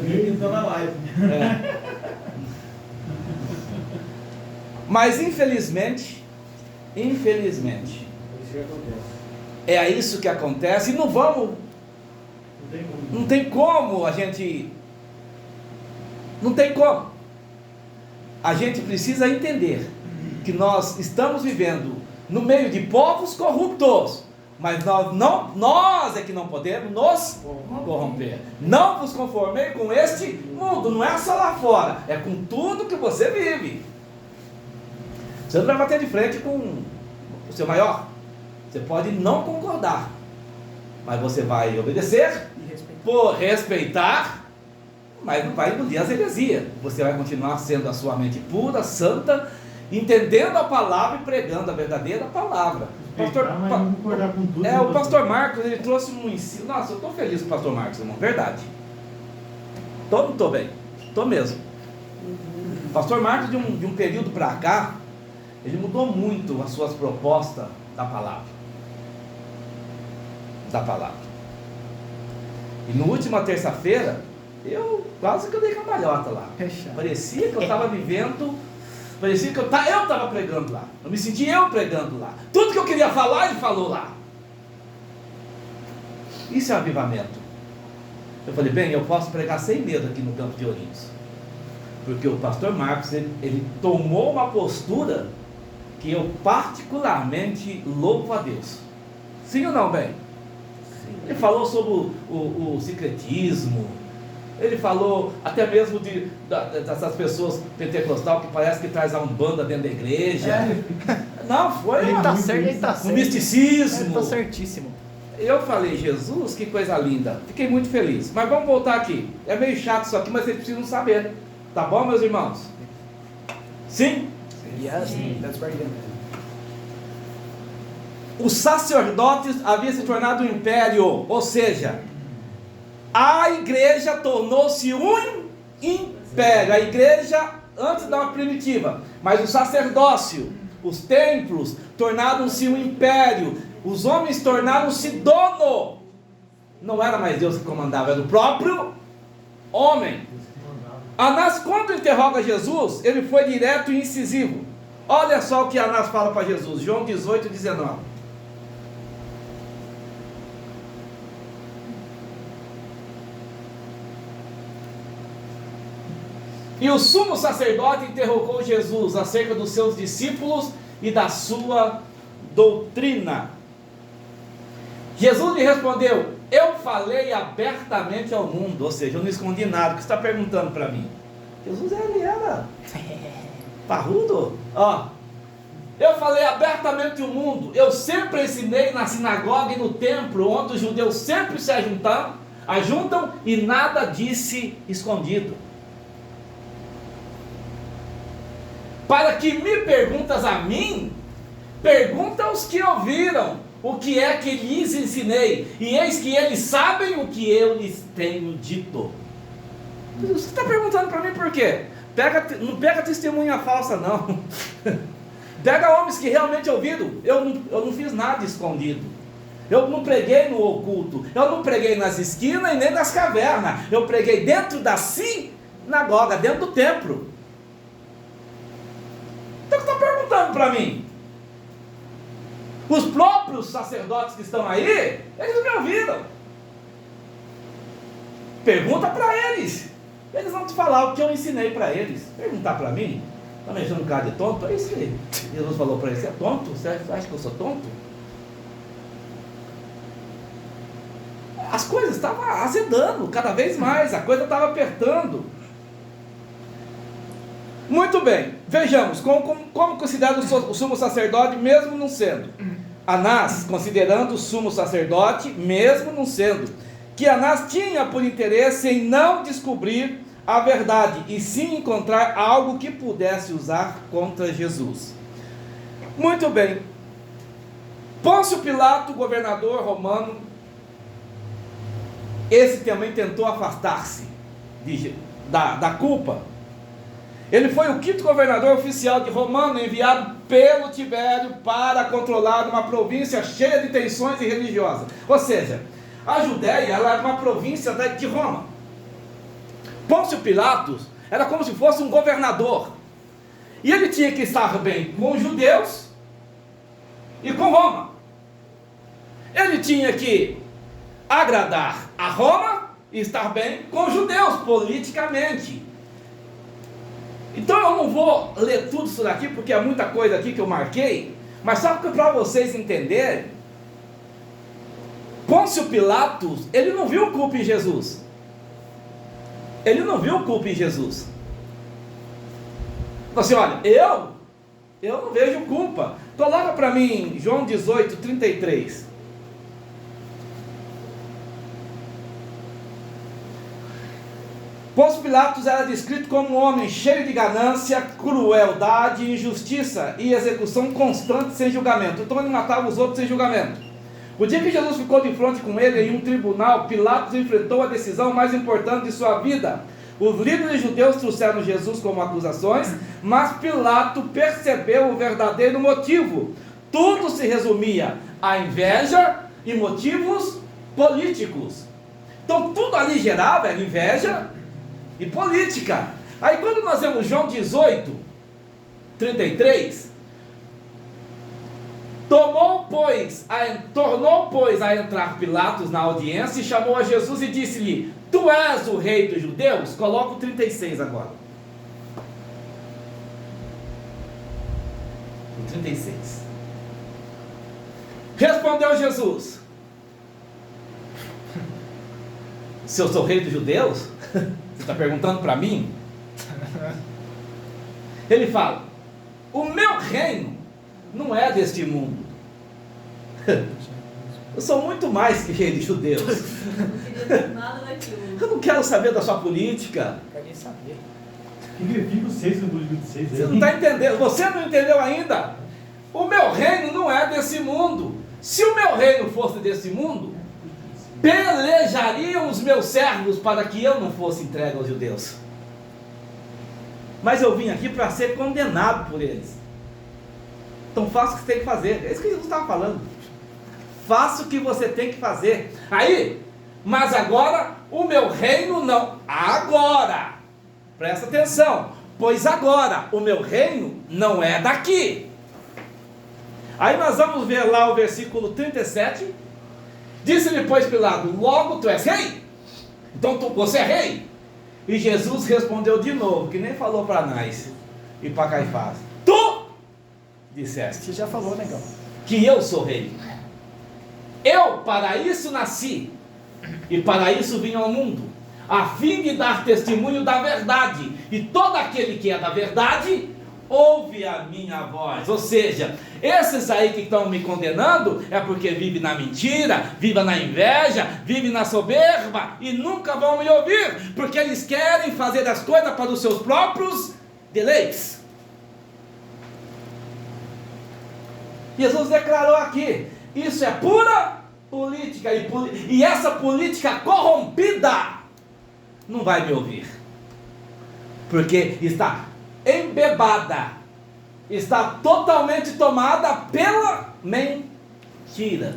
Speaker 3: Ninguém entrou na live.
Speaker 1: Mas infelizmente, é isso que acontece e não tem como a gente, não tem como. A gente precisa entender que nós estamos vivendo no meio de povos corruptos, mas nós é que não podemos nos corromper. Não vos conformei com este mundo, não é só lá fora, é com tudo que você vive. Você não vai bater de frente com o seu maior. Você pode não concordar, mas você vai obedecer, por respeitar, mas não vai engolir as heresias. Você vai continuar sendo a sua mente pura, santa, entendendo a palavra e pregando a verdadeira palavra. O pastor Marcos, ele trouxe um ensino. Nossa, eu estou feliz com o pastor Marcos, irmão, verdade. Estou bem, estou mesmo. O pastor Marcos, de um período para cá, ele mudou muito as suas propostas da palavra. E na última terça-feira, eu quase que eu dei cambalhota lá. Parecia que eu estava vivendo, parecia que eu estava pregando lá. Eu me senti eu pregando lá. Tudo que eu queria falar, ele falou lá. Isso é um avivamento. Eu falei, bem, eu posso pregar sem medo aqui no Campo de Ourinhos. Porque o pastor Marcos, ele tomou uma postura que eu particularmente louvo a Deus. Sim ou não, bem? Sim. Ele falou sobre o secretismo. Ele falou até mesmo dessas pessoas pentecostal que parece que traz a umbanda dentro da igreja. Não, foi
Speaker 8: ele tá certo.
Speaker 1: Um misticismo.
Speaker 8: Ele tá certíssimo.
Speaker 1: Eu falei, Jesus, que coisa linda. Fiquei muito feliz. Mas vamos voltar aqui. É meio chato isso aqui, mas vocês precisam saber. Tá bom, meus irmãos? Sim?
Speaker 8: Yes, that's very good.
Speaker 1: Os sacerdotes haviam se tornado um império, ou seja, a igreja tornou-se um império. A igreja antes da primitiva, mas o sacerdócio, os templos tornaram-se um império. Os homens tornaram-se dono. Não era mais Deus que comandava, era o próprio homem. Anás, quando interroga Jesus, ele foi direto e incisivo. Olha só o que Anás fala para Jesus, João 18, 19. E o sumo sacerdote interrogou Jesus acerca dos seus discípulos e da sua doutrina. Jesus lhe respondeu: eu falei abertamente ao mundo, ou seja, eu não escondi nada. O que você está perguntando para mim? Jesus, ele era parrudo. Ó, eu falei abertamente ao mundo. Eu sempre ensinei na sinagoga e no templo, onde os judeus sempre se ajuntam, e nada disse escondido. Para que me perguntas a mim, pergunta aos que ouviram o que é que lhes ensinei, e eis que eles sabem o que eu lhes tenho dito. Você está perguntando para mim por quê? Não pega testemunha falsa, não. Pega homens que realmente ouviram. Eu não fiz nada escondido. Eu não preguei no oculto. Eu não preguei nas esquinas e nem nas cavernas. Eu preguei dentro da sinagoga, dentro do templo. Então o que está perguntando para mim? Os próprios sacerdotes que estão aí, eles me ouviram. Pergunta para eles. Eles vão te falar o que eu ensinei para eles. Perguntar para mim, está me achando um cara de tonto? É isso que Jesus falou para eles: você é tonto? Você acha que eu sou tonto? As coisas estavam azedando cada vez mais, a coisa estava apertando. Muito bem, vejamos como considera o sumo sacerdote, mesmo não sendo. Anás, considerando o sumo sacerdote, mesmo não sendo, que Anás tinha por interesse em não descobrir a verdade, e sim encontrar algo que pudesse usar contra Jesus. Muito bem, Pôncio Pilato, governador romano, esse também tentou afastar-se da culpa. Ele foi o quinto governador oficial de Romano, enviado pelo Tibério para controlar uma província cheia de tensões e religiosas. Ou seja, a Judéia ela era uma província de Roma. Pôncio Pilatos era como se fosse um governador. E ele tinha que estar bem com os judeus e com Roma. Ele tinha que agradar a Roma e estar bem com os judeus politicamente. Então eu não vou ler tudo isso daqui, porque é muita coisa aqui que eu marquei, mas só para vocês entenderem, Pôncio Pilatos, ele não viu culpa em Jesus. Ele não viu culpa em Jesus. Então assim, olha, eu não vejo culpa. Coloca para mim João 18, 33. Pôncio Pilatos era descrito como um homem cheio de ganância, crueldade, injustiça e execução constante sem julgamento. Então ele matava os outros sem julgamento. O dia que Jesus ficou de frente com ele em um tribunal, Pilatos enfrentou a decisão mais importante de sua vida. Os líderes judeus trouxeram Jesus como acusações, mas Pilato percebeu o verdadeiro motivo. Tudo se resumia a inveja e motivos políticos. Então tudo ali gerava era inveja e política. Aí quando nós vemos João 18, 33, tornou, pois, a entrar Pilatos na audiência e chamou a Jesus e disse-lhe: tu és o rei dos judeus? Coloca o 36 agora. O 36. Respondeu Jesus: se eu sou rei dos judeus? Você está perguntando para mim? Ele fala: o meu reino não é deste mundo. Eu sou muito mais que rei de judeus. Eu não quero saber da sua política.
Speaker 8: Não quero nem saber.
Speaker 3: Versículo 6 do livro 6.
Speaker 1: Você não está entendendo. Você não entendeu ainda? O meu reino não é desse mundo. Se o meu reino fosse desse mundo, pelejariam os meus servos para que eu não fosse entregue aos judeus. Mas eu vim aqui para ser condenado por eles. Então faça o que você tem que fazer. É isso que Jesus estava falando. Faça o que você tem que fazer. Aí, mas agora o meu reino não. Agora, presta atenção. Pois agora o meu reino não é daqui. Aí nós vamos ver lá o versículo 37. Disse-lhe, pois, Pilato: logo tu és rei? Então você é rei? E Jesus respondeu de novo, que nem falou para Anás e para Caifás: tu disseste.
Speaker 8: Você já falou, negão.
Speaker 1: Que eu sou rei. Eu para isso nasci, e para isso vim ao mundo, a fim de dar testemunho da verdade. E todo aquele que é da verdade ouve a minha voz. Ou seja, esses aí que estão me condenando é porque vivem na mentira, vivem na inveja, vivem na soberba e nunca vão me ouvir, porque eles querem fazer as coisas para os seus próprios deleites. Jesus declarou aqui: isso é pura política, e essa política corrompida não vai me ouvir, porque está embebada, está totalmente tomada pela mentira,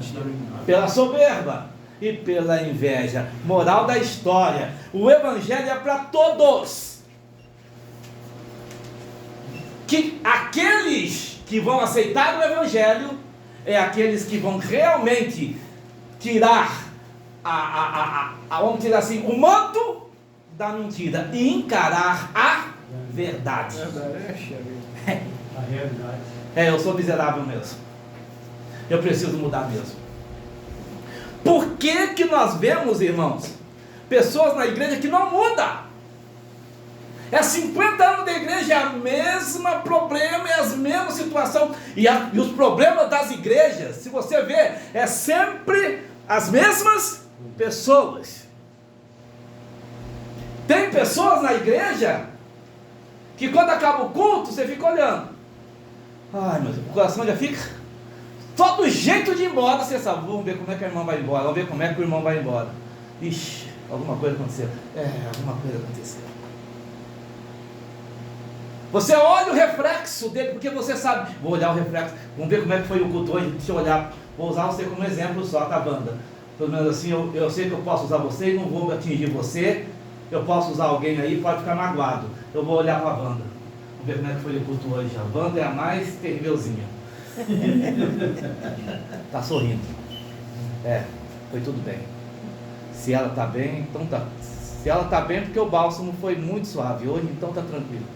Speaker 1: pela soberba e pela inveja. Moral da história: o evangelho é para todos. Que aqueles que vão aceitar o evangelho é aqueles que vão realmente tirar vamos dizer assim, o manto da mentira e encarar a verdade.
Speaker 3: A realidade.
Speaker 1: Eu sou miserável mesmo. Eu preciso mudar mesmo. Por que nós vemos, irmãos, pessoas na igreja que não mudam? É 50 anos da igreja, é a mesma problema, é a mesma situação. E os problemas das igrejas, se você ver, é sempre as mesmas pessoas. Tem pessoas na igreja que quando acaba o culto, você fica olhando. Ai, mas o coração já fica todo jeito de ir embora. Você sabe, vamos ver como é que a irmã vai embora, vamos ver como é que o irmão vai embora. Ixi, alguma coisa aconteceu. Alguma coisa aconteceu. Você olha o reflexo dele, porque você sabe. Vou olhar o reflexo, vamos ver como é que foi o culto hoje. Deixa eu olhar, vou usar você como exemplo só, tá, banda? Pelo menos assim, eu sei que eu posso usar você e não vou atingir você. Eu posso usar alguém aí, pode ficar magoado. Eu vou olhar para a Wanda. Vamos ver como é que foi o culto hoje. A Wanda é a mais terrívelzinha. Tá sorrindo. Foi tudo bem. Se ela tá bem, então tá. Se ela tá bem, porque o bálsamo foi muito suave hoje, então tá tranquilo.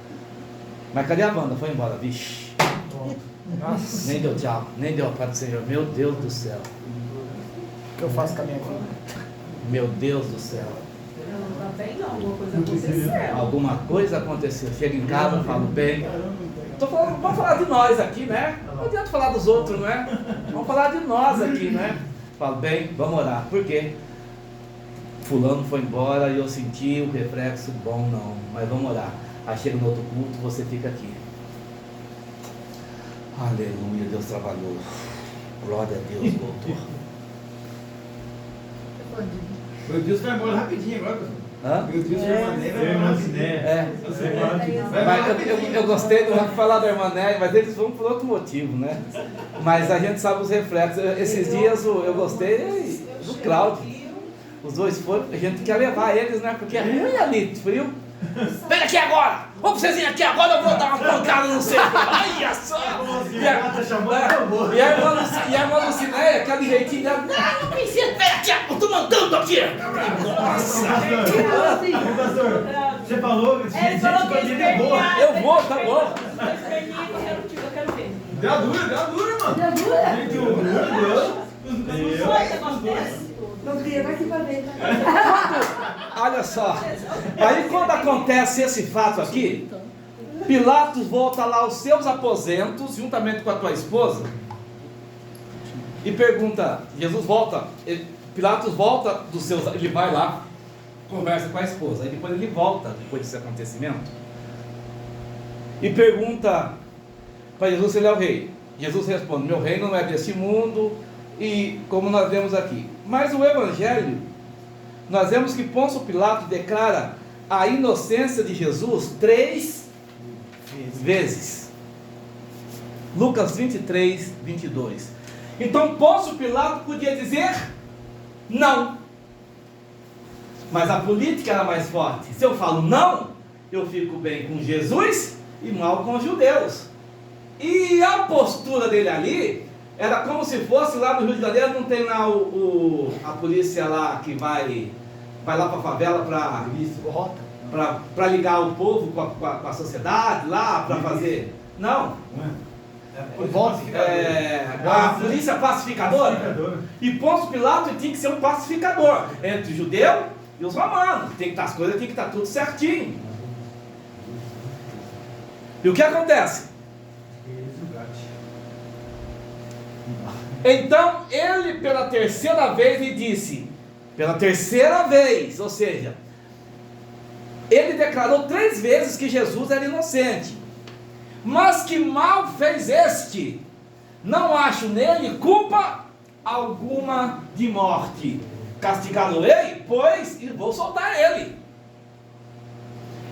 Speaker 1: Mas cadê a Wanda? Foi embora, vixe. Nossa. Nem deu tchau, nem deu a paz do Senhor. Meu Deus do céu.
Speaker 8: O que eu faço com a minha vida?
Speaker 1: Meu Deus do céu.
Speaker 4: Não tá bem não, alguma coisa aconteceu.
Speaker 1: Alguma coisa aconteceu. Chego em casa, falo bem. Vamos falar de nós aqui, né? Não adianta falar dos outros, não é? Vamos falar de nós aqui, né? Falo bem, vamos orar. Por quê? Fulano foi embora e eu senti o reflexo bom, não. Mas vamos orar. Aí chega no outro culto, você fica aqui. Aleluia, Deus trabalhou. Glória a Deus, voltou.
Speaker 6: Meu Deus vai embora rapidinho agora, pessoal.
Speaker 1: Hã?
Speaker 6: Meu Deus, vai embora rapidinho.
Speaker 1: Mas eu gostei de falar da irmã Néia, mas eles vão por outro motivo, né? Mas a gente sabe os reflexos. Esses dias eu gostei do Cláudio. Os dois foram, a gente quer levar eles, né? Porque é ruim ali, frio. Vem aqui agora! Vamos vocês virem aqui agora, eu vou dar uma pancada no seu. Olha só! E a irmã Lucinéia, aquele jeitinho dela. Não precisa, vem aqui, eu tô mandando aqui! Nossa!
Speaker 3: Pastor, você falou que
Speaker 4: Ele falou que ele é boa.
Speaker 1: Eu vou, tá bom.
Speaker 4: Eu quero ver.
Speaker 6: Dá dura, mano.
Speaker 5: Deu dura?
Speaker 4: Não foi negócio desse?
Speaker 5: Não queria estar aqui pra ver.
Speaker 1: Olha só. Aí quando acontece esse fato aqui, Pilatos volta lá aos seus aposentos, juntamente com a tua esposa, e pergunta, Jesus volta, Pilatos volta dos seus, ele vai lá, conversa com a esposa, aí depois ele volta, depois desse acontecimento, e pergunta para Jesus se ele é o rei. Jesus responde: meu reino não é desse mundo, e como nós vemos aqui. Mas o Evangelho, nós vemos que Pôncio Pilato declara a inocência de Jesus 3 vezes. Lucas 23, 22. Então Pôncio Pilato podia dizer não, mas a política era mais forte. Se eu falo não, eu fico bem com Jesus e mal com os judeus. E a postura dele ali era como se fosse lá no Rio de Janeiro, não tem lá a polícia lá que vai lá para a favela para ligar o povo com a sociedade lá, para fazer. Não. A polícia pacificadora. E Pôncio Pilato tinha que ser um pacificador entre o judeu e os romanos. As coisas tem que estar tudo certinho. E o que acontece? Então ele pela terceira vez lhe disse, pela terceira vez, ou seja, ele declarou 3 vezes que Jesus era inocente. Mas que mal fez este? Não acho nele culpa alguma de morte. Castigá-lo-ei, pois, e vou soltar ele.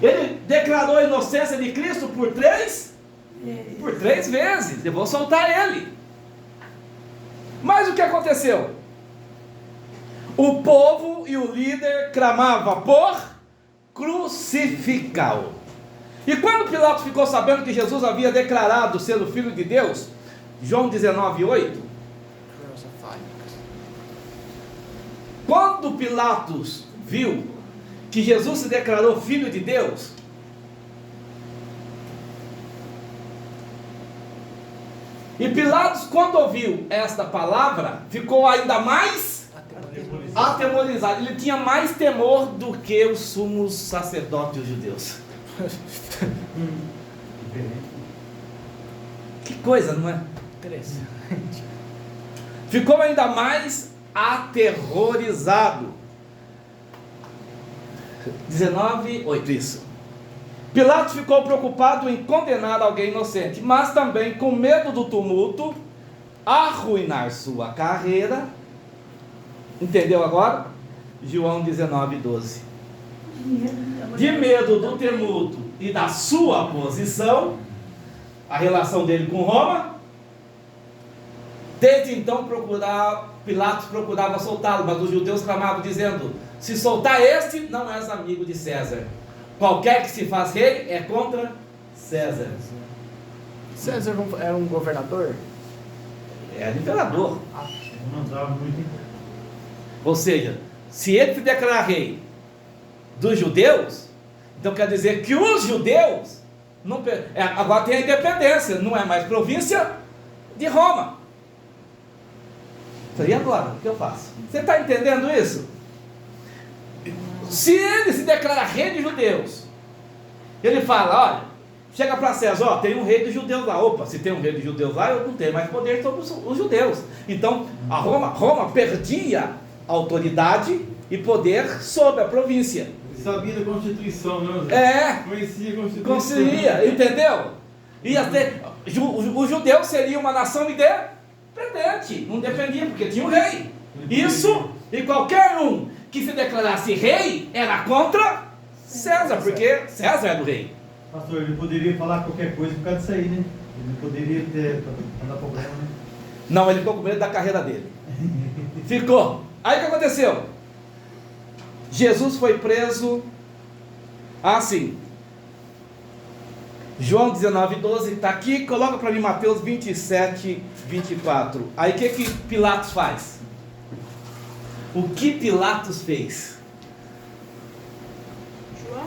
Speaker 1: Ele declarou a inocência de Cristo por 3 vezes. Eu vou soltar ele. Mas o que aconteceu? O povo e o líder clamava por crucificá-lo. E quando Pilato ficou sabendo que Jesus havia declarado ser o Filho de Deus, João 19:8, quando Pilatos viu que Jesus se declarou Filho de Deus, e Pilatos, quando ouviu esta palavra, ficou ainda mais atemorizado. Ele tinha mais temor do que os sumos sacerdotes judeus. Que coisa, não é? Interessante. Ficou ainda mais aterrorizado. 19:8, isso. Pilatos ficou preocupado em condenar alguém inocente, mas também com medo do tumulto, arruinar sua carreira. Entendeu agora? João 19:12. De medo do tumulto e da sua posição, a relação dele com Roma, desde então Pilatos procurava soltá-lo, mas os judeus clamavam dizendo: se soltar este, não és amigo de César. Qualquer que se faz rei é contra César.
Speaker 8: César era um governador?
Speaker 1: Era imperador.
Speaker 6: Não mandava muito.
Speaker 1: Ou seja, se ele se declarar rei dos judeus, então quer dizer que os judeus não, agora tem a independência, não é mais província de Roma. E agora, o que eu faço? Você está entendendo isso? Se ele se declara rei de judeus, ele fala: olha, chega para César, ó, tem um rei dos judeus lá. Opa, se tem um rei dos judeus lá, eu não tenho mais poder sobre os judeus. Então, a Roma perdia autoridade e poder sobre a província.
Speaker 3: Sabia da Constituição, né? Conhecia a Constituição.
Speaker 1: Conhecia, entendeu? Os judeus seriam uma nação independente, não dependia, porque tinha um rei. Isso, e qualquer um que se declarasse rei era contra César, porque César era o rei.
Speaker 6: Pastor, ele poderia falar qualquer coisa por causa disso aí, né? Ele não poderia dar problema, né?
Speaker 1: Não, ele ficou com medo da carreira dele. Ficou. Aí o que aconteceu? Jesus foi preso assim. João 19:12 está aqui. Coloca para mim Mateus 27:24. Aí o que Pilatos faz? O que Pilatos fez?
Speaker 4: João?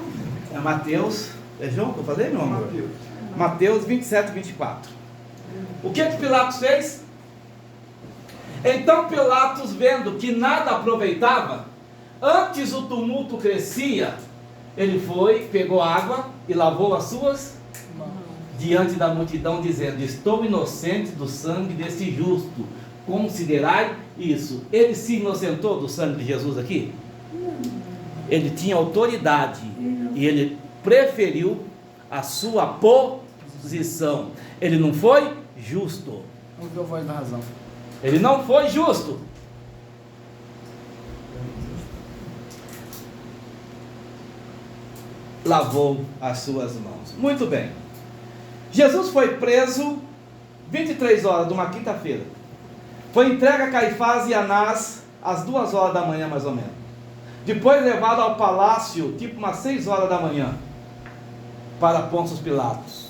Speaker 1: É Mateus. É João que eu falei, meu amor? Mateus 27:24. O que Pilatos fez? Então Pilatos, vendo que nada aproveitava, antes o tumulto crescia, ele foi, pegou água e lavou as suas mãos diante da multidão, dizendo: estou inocente do sangue desse justo, considerai isso. Ele se inocentou do sangue de Jesus aqui? Ele tinha autoridade e ele preferiu a sua posição. Ele não foi justo.
Speaker 8: Não viu a voz da razão.
Speaker 1: Ele não foi justo. Lavou as suas mãos. Muito bem. Jesus foi preso 23 horas de uma quinta-feira. Foi entregue a Caifás e Anás às 2 horas da manhã, mais ou menos. Depois levado ao palácio, tipo umas 6 horas da manhã, para Pôncio Pilatos.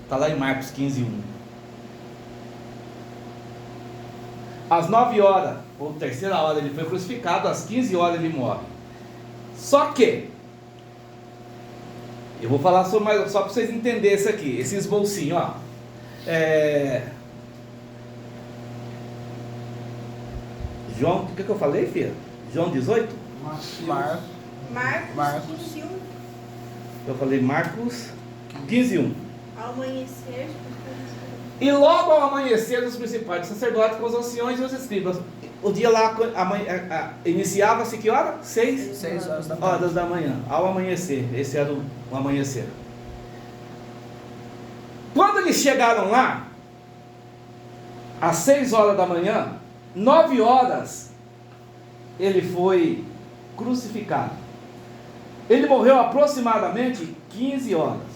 Speaker 1: Está lá em Marcos 15, 1. Às 9 horas, ou terceira hora, ele foi crucificado. Às 15 horas ele morre. Só que eu vou falar só para vocês entenderem isso aqui, esse esbocinho, ó. João, o que eu falei, filha? João 18?
Speaker 7: Marcos 15, 1.
Speaker 1: Eu falei Marcos 15, 1.
Speaker 7: Ao amanhecer.
Speaker 1: E logo ao amanhecer dos principais sacerdotes com os anciões e os escribas. O dia lá iniciava-se que hora? 6 horas da manhã. Ao amanhecer. Esse era o amanhecer. Quando eles chegaram lá, às 6 horas da manhã, 9 horas, ele foi crucificado. Ele morreu aproximadamente 15 horas.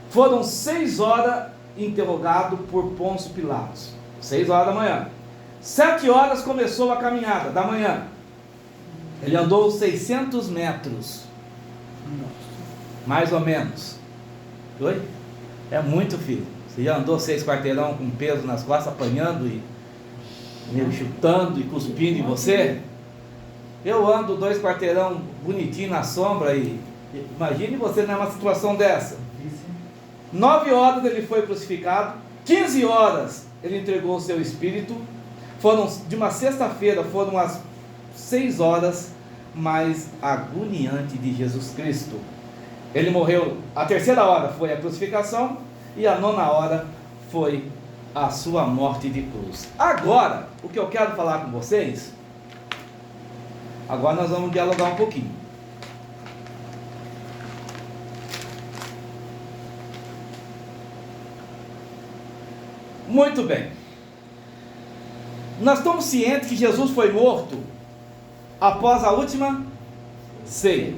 Speaker 1: Foram 6 horas interrogado por Pôncio Pilatos. 6 horas da manhã. 7 horas começou a caminhada da manhã. Ele andou 600 metros. Mais ou menos. Oi? É muito, filho. Você já andou 6 quarteirão com peso nas costas, apanhando e meio chutando e cuspindo em você? Eu ando 2 quarteirão bonitinho na sombra e imagine você numa situação dessa. 9 horas ele foi crucificado. 15 horas ele entregou o seu espírito. Foram de uma sexta-feira, foram as 6 horas mais agoniantes de Jesus Cristo. Ele morreu, a terceira hora foi a crucificação e a 9ª hora foi a sua morte de cruz. Agora, o que eu quero falar com vocês, agora nós vamos dialogar um pouquinho. Muito bem. Nós estamos cientes que Jesus foi morto após a última ceia.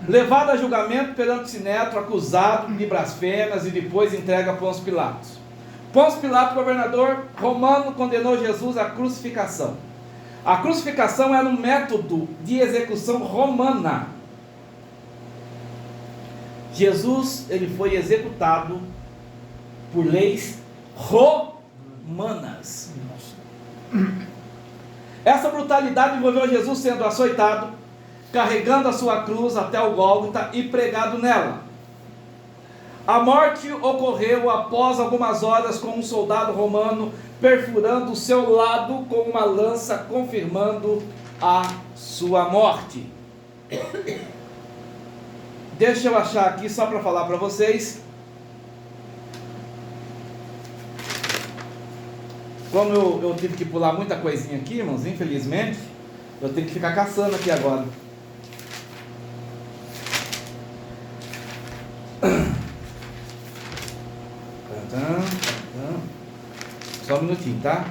Speaker 1: Levado a julgamento perante o Sinédrio, acusado de blasfêmias e depois entregue a Pôncio Pilatos. Pôncio Pilatos, governador romano, condenou Jesus à crucificação. A crucificação era um método de execução romana. Jesus, ele foi executado por leis romanas. Essa brutalidade envolveu Jesus sendo açoitado, carregando a sua cruz até o Gólgota e pregado nela. A morte ocorreu após algumas horas, com um soldado romano perfurando o seu lado com uma lança, confirmando a sua morte. Deixa eu achar aqui só para falar para vocês. Como eu tive que pular muita coisinha aqui, irmãos, infelizmente, eu tenho que ficar caçando aqui agora. Só um minutinho, tá?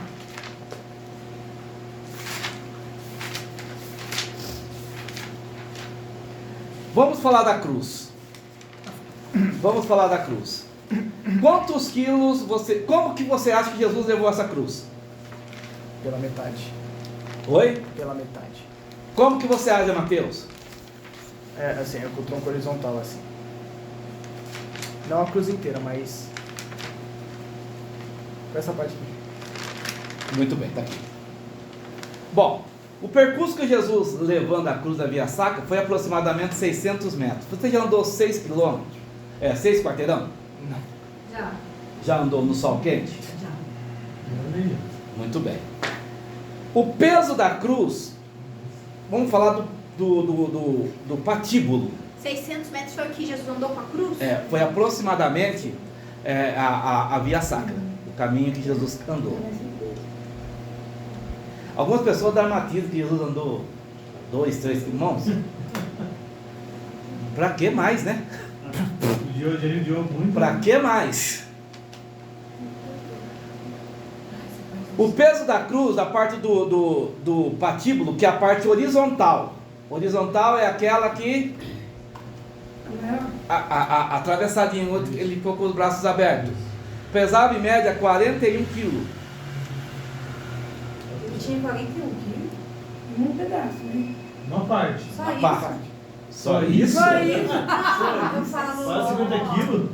Speaker 1: Vamos falar da cruz. Vamos falar da cruz. Quantos quilos como que você acha que Jesus levou essa cruz?
Speaker 8: Pela metade.
Speaker 1: Oi?
Speaker 8: Pela metade.
Speaker 1: Como que você acha, Mateus?
Speaker 8: É, assim, é com o tronco horizontal, assim. Não a cruz inteira, mas... com essa parte aqui.
Speaker 1: Muito bem, tá aqui. Bom, o percurso que Jesus levando a cruz da Via Sacra foi aproximadamente 600 metros. Você já andou 6 quilômetros? 6 quarteirão?
Speaker 8: Não.
Speaker 1: Já andou no sol quente?
Speaker 5: Já.
Speaker 1: Muito bem. O peso da cruz, vamos falar do patíbulo.
Speaker 7: 600 metros foi o que Jesus andou com a cruz?
Speaker 1: Foi aproximadamente a Via Sacra, o caminho que Jesus andou. Algumas pessoas dramatizam que Jesus andou 2, 3 quilômetros. Pra que mais, né?
Speaker 6: O de hoje ele adiou muito.
Speaker 1: Pra que mais? O peso da cruz, a parte do patíbulo, que é a parte horizontal. Horizontal é aquela que atravessadinha, ele ficou com os braços abertos. Pesava em média 41 quilos.
Speaker 5: Ele tinha 41 quilos. Um pedaço, né?
Speaker 6: Uma parte.
Speaker 5: Só
Speaker 1: A
Speaker 5: isso.
Speaker 1: parte. Só isso?
Speaker 5: Só isso. Eu falo.
Speaker 6: Quase 50 quilos?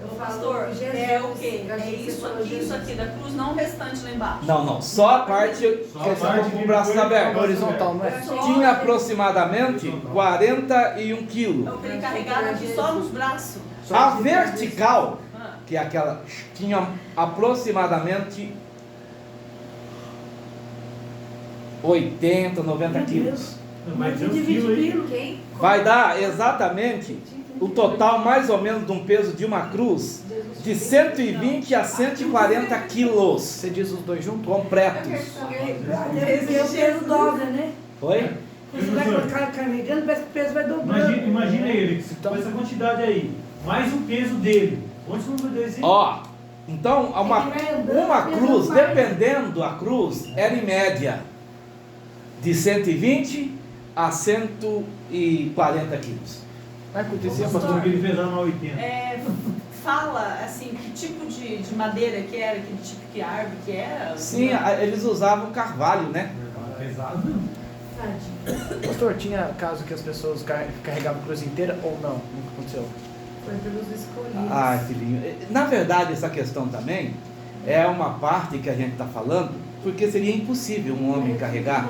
Speaker 5: Eu falo.
Speaker 4: Pastor,
Speaker 5: Jesus.
Speaker 4: é o quê?
Speaker 5: Eu
Speaker 4: É
Speaker 5: achei que
Speaker 4: isso
Speaker 5: você falou
Speaker 4: aqui,
Speaker 5: Jesus.
Speaker 4: isso aqui da cruz, não o restante lá embaixo.
Speaker 1: Não, só a parte que eles
Speaker 6: parte
Speaker 1: estavam com
Speaker 6: que
Speaker 1: os braços
Speaker 6: foi
Speaker 1: abertos.
Speaker 8: Horizontal, não é?
Speaker 1: Tinha aproximadamente 41 quilos.
Speaker 4: É o que ele carregava aqui só nos braços.
Speaker 1: A vertical,
Speaker 4: Ah,
Speaker 1: que é aquela, tinha aproximadamente 80, 90
Speaker 5: Meu
Speaker 1: quilos.
Speaker 6: Mas tem uns
Speaker 5: Divide
Speaker 6: quilos aí.
Speaker 5: quilo. Quem?
Speaker 1: Vai dar exatamente o total mais ou menos de um peso de uma cruz de 120 a 140 quilos
Speaker 8: Você diz os dois juntos?
Speaker 1: completos.
Speaker 5: Esse é o peso dobra, né?
Speaker 1: Foi?
Speaker 5: Você vai carregando, parece que o peso vai dobrando.
Speaker 6: Imagina ele, com essa quantidade aí, mais o peso dele. Onde você não vai esse?
Speaker 1: Ó, então uma cruz, dependendo da cruz, era em média de 120 a 140 quilos.
Speaker 8: Vai acontecer,
Speaker 6: Pastor,
Speaker 8: pastor?
Speaker 6: que ele pesava uma 80.
Speaker 4: fala assim, que tipo de madeira que era, que tipo de árvore que era?
Speaker 1: Sim, eles usavam carvalho, né?
Speaker 6: Pesado não.
Speaker 8: Pastor, tinha caso que as pessoas carregavam a cruz inteira ou não? Nunca aconteceu.
Speaker 5: Foi pelos escolhidos.
Speaker 1: Ah, filhinho, na verdade essa questão também é uma parte que a gente está falando, porque seria impossível um homem carregar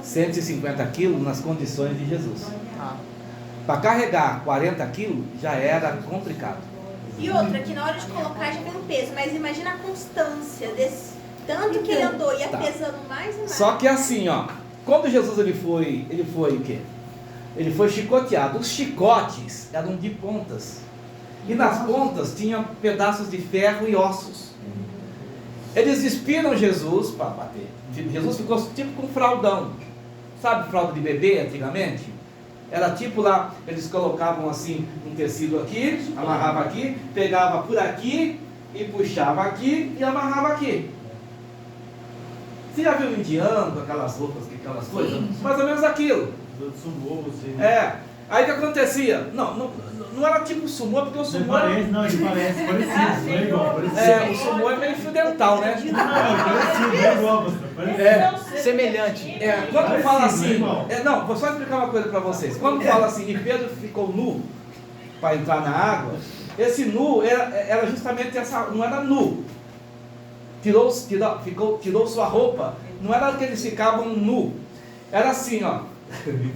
Speaker 1: 150 quilos nas condições de Jesus.
Speaker 8: Ah,
Speaker 1: Para carregar 40 quilos já era complicado.
Speaker 7: E outra, que na hora de colocar já vem o peso, mas imagina a constância desse tanto que ele andou, ia
Speaker 1: Tá.
Speaker 7: pesando mais e mais.
Speaker 1: Só que assim, ó, quando Jesus ele foi o quê? Ele foi chicoteado. Os chicotes eram de pontas. E nas pontas tinham pedaços de ferro e ossos. Eles despiram Jesus para bater. Jesus ficou tipo com fraldão. Sabe fralda de bebê antigamente? Era tipo lá, eles colocavam assim um tecido aqui, amarrava aqui, pegava por aqui e puxava aqui e amarrava aqui. Você já viu um indiano com aquelas roupas, com aquelas coisas?
Speaker 5: Sim.
Speaker 1: Mais ou menos aquilo.
Speaker 6: Sumô, você.
Speaker 1: É. Aí o que acontecia? Não era tipo sumô, porque o
Speaker 6: Você
Speaker 1: sumô era...
Speaker 6: parece, não, ele parece parecido, não é igual, parecido.
Speaker 1: É, o sumô é meio fio dental, né?
Speaker 6: Não, parecido, não é igual, pastor, parecido.
Speaker 1: É.
Speaker 8: semelhante.
Speaker 1: É, quando
Speaker 6: Parecido,
Speaker 1: fala
Speaker 6: não é
Speaker 1: assim,
Speaker 6: igual.
Speaker 1: não, vou só explicar uma coisa para vocês. Quando fala assim, e Pedro ficou nu para entrar na água, esse nu era justamente essa, não era nu. Tirou sua roupa, não era que eles ficavam nu. Era assim, ó.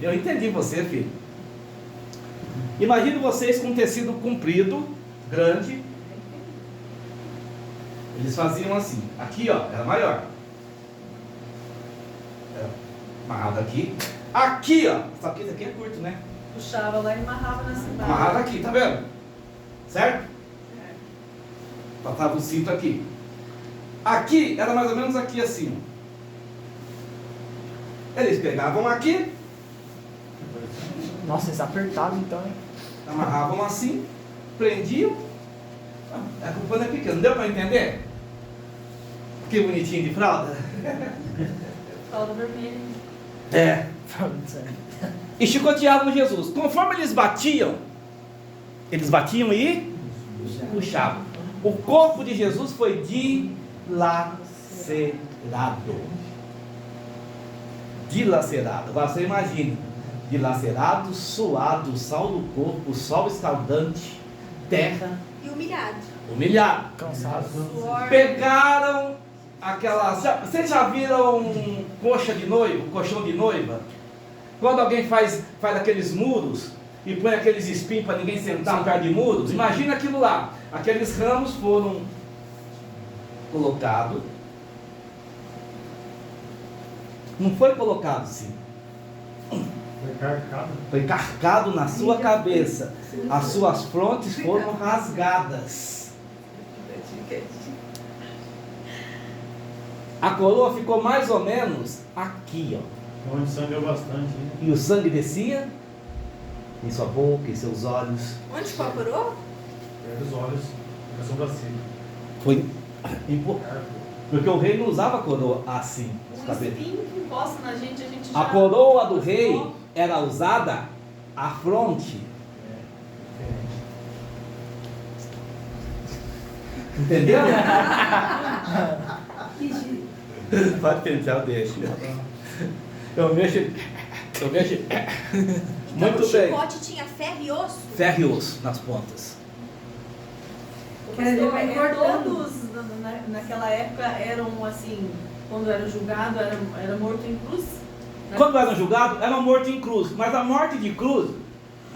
Speaker 1: Eu entendi você, filho. Imagine vocês com um tecido comprido, grande. Eles faziam assim, aqui ó, era maior. Era amarrado aqui. Aqui ó, só que esse aqui é curto, né?
Speaker 4: Puxava lá e amarrava na cidade.
Speaker 1: Amarrado aqui, tá vendo? Certo? Passava o cinto aqui. Aqui, era mais ou menos aqui assim. Eles pegavam aqui,
Speaker 8: Nossa, eles apertavam então, hein?
Speaker 1: amarravam assim, prendiam. A culpa não é pequena, não deu para entender? Que bonitinho de fralda.
Speaker 4: Fralda vermelha.
Speaker 1: É. E chicoteavam Jesus. Conforme eles batiam e puxavam. O corpo de Jesus foi dilacerado. Dilacerado. Agora você imagina. Dilacerado, suado, sal do corpo, sol escaldante, terra,
Speaker 7: E humilhado.
Speaker 1: humilhado.
Speaker 8: Cansado.
Speaker 7: Suor.
Speaker 1: Pegaram aquelas. Vocês já viram coxa de noiva, colchão de noiva? Quando alguém faz aqueles muros e põe aqueles espinhos para ninguém sentar perto de muros, imagina aquilo lá. Aqueles ramos foram colocados. Não foi colocado assim.
Speaker 6: Foi carcado.
Speaker 1: Foi carcado na sua cabeça. As suas frontes foram rasgadas. A coroa ficou mais ou menos aqui, ó.
Speaker 6: Onde sangrou bastante, hein?
Speaker 1: E o sangue descia em sua boca, em seus olhos.
Speaker 7: Onde ficou a coroa?
Speaker 6: Perto dos olhos, na sobrancelha.
Speaker 1: Foi empurrado.
Speaker 6: Carcou.
Speaker 1: Porque o rei não usava coroa assim, os
Speaker 4: O
Speaker 1: cabelos.
Speaker 4: espinho que encosta na gente já...
Speaker 1: A coroa do rei era usada à fronte. Entendeu? Pode pensar, eu deixo. Eu mexo.
Speaker 7: Então
Speaker 1: Muito
Speaker 7: o
Speaker 1: bem.
Speaker 7: chicote tinha ferro e osso?
Speaker 1: Ferro e osso nas pontas.
Speaker 4: Todos naquela época eram assim, quando era julgado, era morto em cruz. Né?
Speaker 1: Quando eram julgados, eram mortos em cruz. Mas a morte de cruz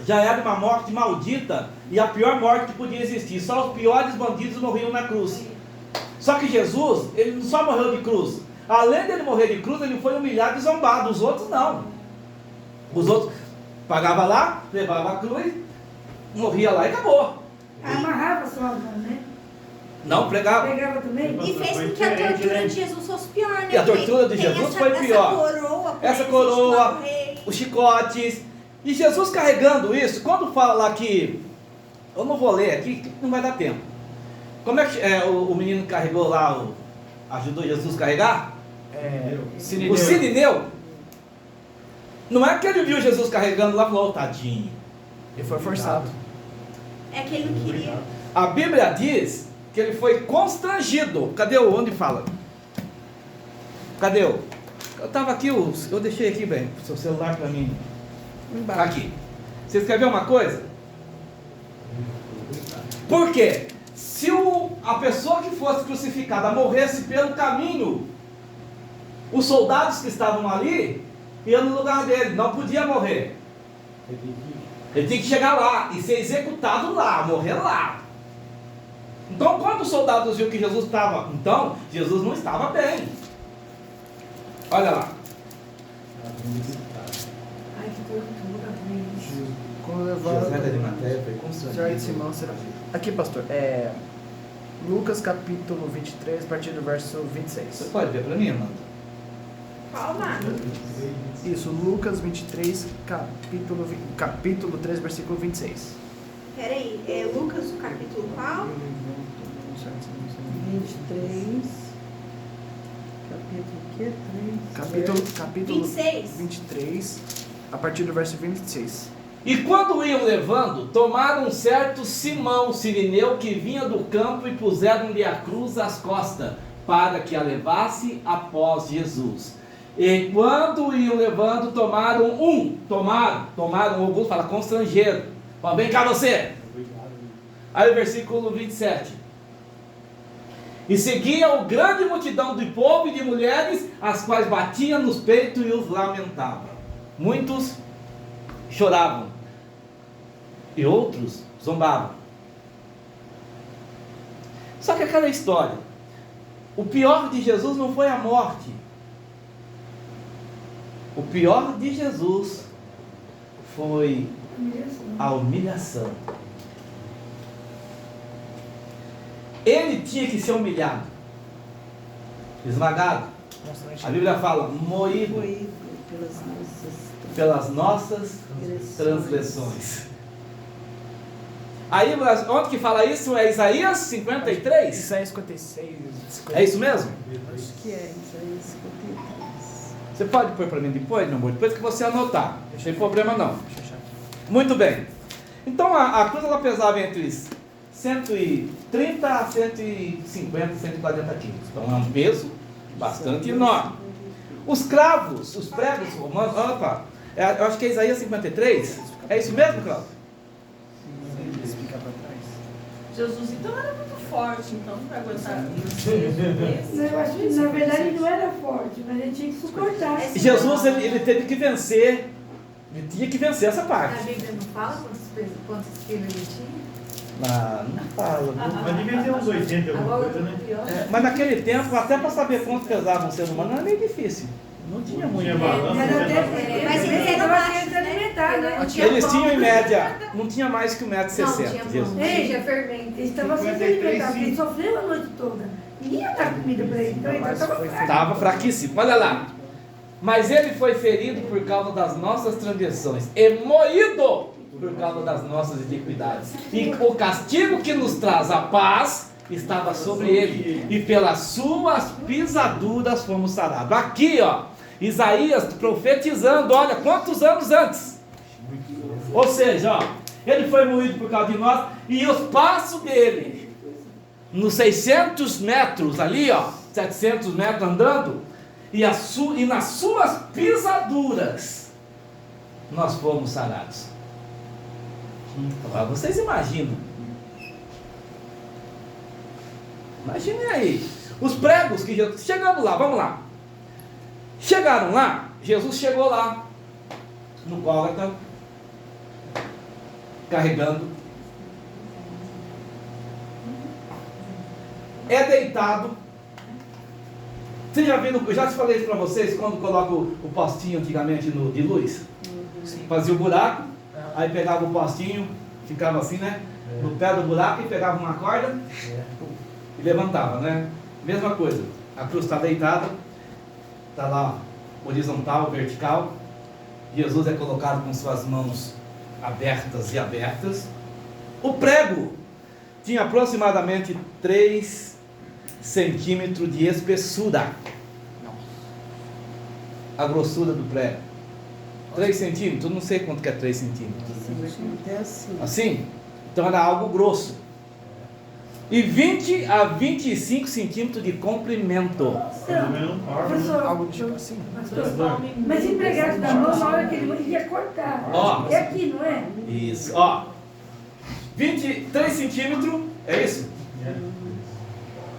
Speaker 1: já era uma morte maldita e a pior morte que podia existir. Só os piores bandidos morriam na cruz. Só que Jesus, ele não só morreu de cruz. Além dele morrer de cruz, ele foi humilhado e zombado. Os outros não. Os outros pagava lá, levava a cruz, morria lá e acabou.
Speaker 5: Amarrava sua mão, né?
Speaker 1: Não pregava.
Speaker 5: Pegava também?
Speaker 7: E fez com que a tortura de Jesus fosse pior, né?
Speaker 1: E a tortura de
Speaker 7: Tem
Speaker 1: Jesus foi pior.
Speaker 7: Essa
Speaker 1: Essa
Speaker 7: coroa,
Speaker 1: coroa,
Speaker 7: por exemplo,
Speaker 1: os chicotes. E Jesus carregando isso, quando fala lá que... Eu não vou ler aqui, que não vai dar tempo. Como é que o menino carregou lá, ajudou Jesus a carregar? O Sirineu. Não é que ele viu Jesus carregando lá e falou, tadinho.
Speaker 8: Ele foi forçado.
Speaker 7: é que ele não queria.
Speaker 1: A Bíblia diz que ele foi constrangido. Cadê onde fala? Cadê eu? Eu estava aqui, eu deixei aqui, bem, o seu celular para mim. Aqui. Você escreveu uma coisa? Por quê? Se a pessoa que fosse crucificada morresse pelo caminho, os soldados que estavam ali iam no lugar dele, não podia morrer. Ele tinha que chegar lá e ser executado lá, morrer lá. Então, quando os soldados viram que Jesus estava, então, Jesus não estava bem. Olha lá.
Speaker 5: Ai, que tortura também.
Speaker 8: Quando levado.
Speaker 1: José de Matéria foi
Speaker 8: José de Simão será. Aqui, pastor. Lucas capítulo 23, a partir do verso 26.
Speaker 1: Você pode ver para mim, Amanda?
Speaker 7: Calma.
Speaker 8: Isso, Lucas 23, capítulo 3, versículo 26.
Speaker 7: Peraí, é Lucas, o capítulo qual?
Speaker 2: 23. Capítulo que? 3.
Speaker 8: Capítulo
Speaker 7: 26.
Speaker 8: 23, a partir do verso 26.
Speaker 1: E quando iam levando, tomaram um certo Simão Cirineu que vinha do campo e puseram-lhe a cruz às costas, para que a levasse após Jesus. E quando iam levando, tomaram, alguns falam constrangeiro. Fala, vem cá você. Aí o versículo 27. E seguia o grande multidão de povo e de mulheres, as quais batiam nos peitos e os lamentavam. Muitos choravam e outros zombavam. Só que aquela história, o pior de Jesus não foi a morte. O pior de Jesus foi a humilhação. Ele tinha que ser humilhado, esmagado. A Bíblia fala, moído
Speaker 2: Moído
Speaker 1: pelas nossas transgressões. Aí, onde que fala isso? É Isaías 53?
Speaker 8: Isaías 56.
Speaker 1: É isso mesmo?
Speaker 2: Acho que é Isaías 53.
Speaker 1: Você pode pôr para mim depois, meu amor? Depois que você anotar. Não tem problema não.
Speaker 8: Deixa eu achar aqui.
Speaker 1: Muito bem. Então a cruz ela pesava entre 130 a 150, 140 quilos. Então é um peso bastante enorme. Os cravos, os pregos romanos, opa, eu acho que é Isaías 53. É isso mesmo, Cláudio?
Speaker 8: Isso fica para trás.
Speaker 4: Jesus então era muito forte, então, para aguentar isso.
Speaker 5: Eu acho que na verdade ele não era forte, mas ele tinha que suportar.
Speaker 1: Jesus ele teve que vencer. Ele tinha que vencer essa
Speaker 9: A
Speaker 1: parte.
Speaker 9: Bíblia não fala quantos quilos ele tinha?
Speaker 1: Não fala.
Speaker 6: Mas devia ter uns 80 alguma
Speaker 9: Agora
Speaker 6: coisa, né?
Speaker 9: pior.
Speaker 1: Mas naquele tempo, até para saber quanto pesava um ser humano, era meio difícil. Não tinha muito.
Speaker 6: Tinha balança,
Speaker 5: Mas
Speaker 6: tinha
Speaker 5: até
Speaker 6: balança.
Speaker 7: Mas eles eram
Speaker 5: eles
Speaker 7: baixos, né?
Speaker 5: alimentaram, né?
Speaker 1: Eles tinham em média, não tinha mais que 1,60
Speaker 9: Não, tinha
Speaker 1: m. Jesus.
Speaker 9: pão, tinha fermento.
Speaker 5: Ele estava sem se alimentar, porque ele sofreu a noite toda. Ninguém ia dar comida para ele, então ele estava fraco.
Speaker 1: Estava fraquíssimo. Olha lá. Mas ele foi ferido por causa das nossas transgressões e moído por causa das nossas iniquidades. E o castigo que nos traz a paz estava sobre ele, e pelas suas pisaduras fomos sarados. Aqui, ó, Isaías profetizando, olha, quantos anos antes? Ou seja, ó, ele foi moído por causa de nós, e os passos dele, nos 600 metros ali, ó, 700 metros andando, e nas suas pisaduras, nós fomos sarados. Agora vocês imaginam. Imaginem aí. Os pregos que Jesus... Chegando lá, vamos lá. Chegaram lá, Jesus chegou lá, no Gólgota, carregando. É deitado. Vocês já viram, eu já te falei isso para vocês, quando coloca o postinho antigamente de luz? Fazia o buraco, aí pegava o postinho, ficava assim, né? No pé do buraco, e pegava uma corda e levantava, né? Mesma coisa, a cruz está deitada, está lá horizontal, vertical. Jesus é colocado com suas mãos abertas e abertas. O prego tinha aproximadamente 3 centímetros de espessura. A grossura do prego. 3 centímetros, eu não sei quanto que é 3 centímetros.
Speaker 2: É assim.
Speaker 1: Assim? Então era algo grosso. E 20 a 25 centímetros de comprimento.
Speaker 5: Professor,
Speaker 8: Algo tipo assim.
Speaker 5: pastor, mas se pregasse da mão, na hora que ele ia cortar.
Speaker 1: Ó.
Speaker 5: É aqui, não é?
Speaker 1: Isso, ó. 23 centímetros, é isso?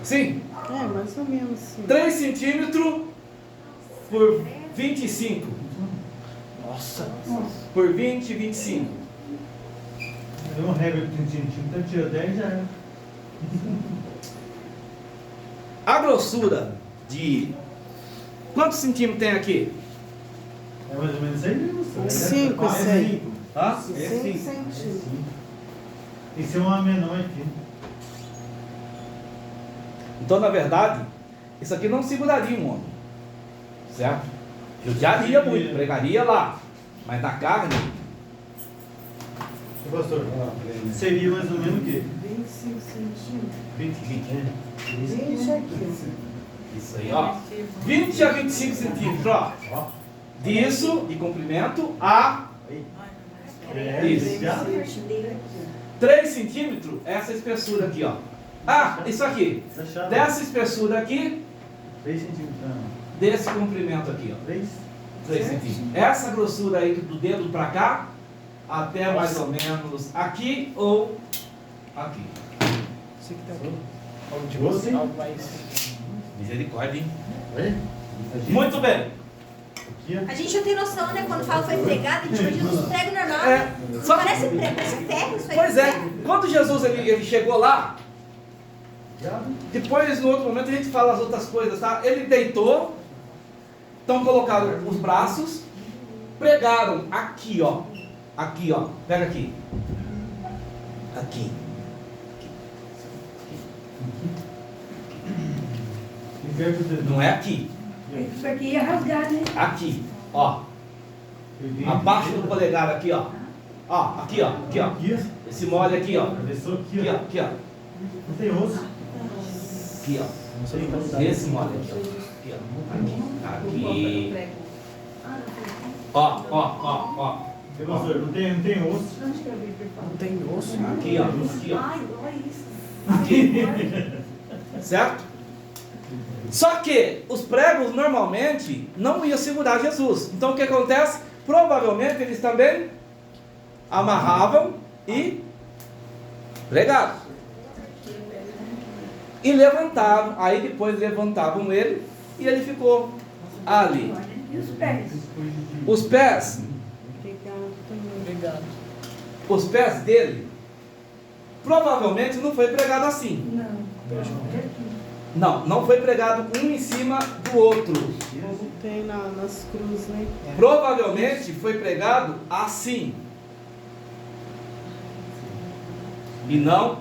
Speaker 1: Sim?
Speaker 2: É, mais ou menos assim.
Speaker 1: 3 centímetros por 25.
Speaker 8: Nossa.
Speaker 1: Por 20, 25.
Speaker 6: Deu uma regra de 30 centímetros, tira 10 já é.
Speaker 1: A grossura de... Quantos centímetros tem aqui?
Speaker 6: É mais ou menos isso aí mesmo.
Speaker 2: 5, 6.
Speaker 1: Hã?
Speaker 2: 5 centímetros.
Speaker 6: Tem que ser uma menor aqui.
Speaker 1: Então, na verdade, isso aqui não seguraria um homem. Certo? Judiaria muito, pregaria lá. Mas na carne...
Speaker 6: Pastor, seria mais ou menos o quê?
Speaker 2: 25 centímetros.
Speaker 1: 20.
Speaker 2: 20 aqui.
Speaker 1: Isso aí, ó. 20 a 25 centímetros, ó. Disso, de comprimento, a... Isso. 3 centímetros, essa espessura aqui, ó. Ah, isso aqui. Dessa espessura aqui,
Speaker 6: 3 centímetros.
Speaker 1: desse comprimento aqui, ó.
Speaker 6: 3?
Speaker 1: 3 centímetros. Essa grossura aí do dedo pra cá, até mais ou menos aqui ou aqui.
Speaker 8: Você que tá aqui. Algo de
Speaker 6: Você?
Speaker 8: algo mais.
Speaker 1: Misericórdia, hein?
Speaker 6: Oi?
Speaker 1: Muito bem.
Speaker 6: Aqui, ó.
Speaker 7: A gente não tem noção, né? Quando fala foi pregado, a gente imagina os pregos normal.
Speaker 1: É,
Speaker 7: Não
Speaker 1: só-
Speaker 7: parece prego, parece ferro isso aí.
Speaker 1: Pois é, quando Jesus ele chegou lá, depois no outro momento a gente fala as outras coisas, tá? Ele deitou, então colocaram os braços, pregaram aqui, ó. Aqui, ó. Pega aqui. Aqui.
Speaker 6: Inverte o dedo.
Speaker 1: Não é aqui.
Speaker 5: Isso aqui ia rasgar, né?
Speaker 1: Aqui. Ó. Abaixo do polegar aqui, ó. Ó, aqui, ó. Aqui, ó.
Speaker 6: Aqui, ó.
Speaker 1: Esse mole aqui, ó.
Speaker 6: Atravessou aqui,
Speaker 1: Aqui, ó.
Speaker 6: ó.
Speaker 1: Aqui, ó.
Speaker 6: Não tem osso.
Speaker 1: Aqui, ó. Esse mole aqui, ó. Aqui, ó. Aqui. Aqui. Ó, ó, ó, ó.
Speaker 6: Pastor, não tem osso.
Speaker 8: Não tem osso.
Speaker 1: Aqui, ó. Aqui, ó.
Speaker 9: Ai, olha isso.
Speaker 1: Aqui. Certo? Só que os pregos normalmente não iam segurar Jesus. Então o que acontece? Provavelmente eles também amarravam e pregavam. E levantavam. Aí depois levantavam ele e ele ficou ali.
Speaker 5: E os pés?
Speaker 1: Os pés,
Speaker 2: Obrigado também.
Speaker 8: Obrigado.
Speaker 1: os pés dele provavelmente não foi pregado assim.
Speaker 5: Não. É aqui.
Speaker 1: Não, não foi pregado um em cima do outro.
Speaker 2: Como tem nas cruzes, né?
Speaker 1: Provavelmente foi pregado assim. E não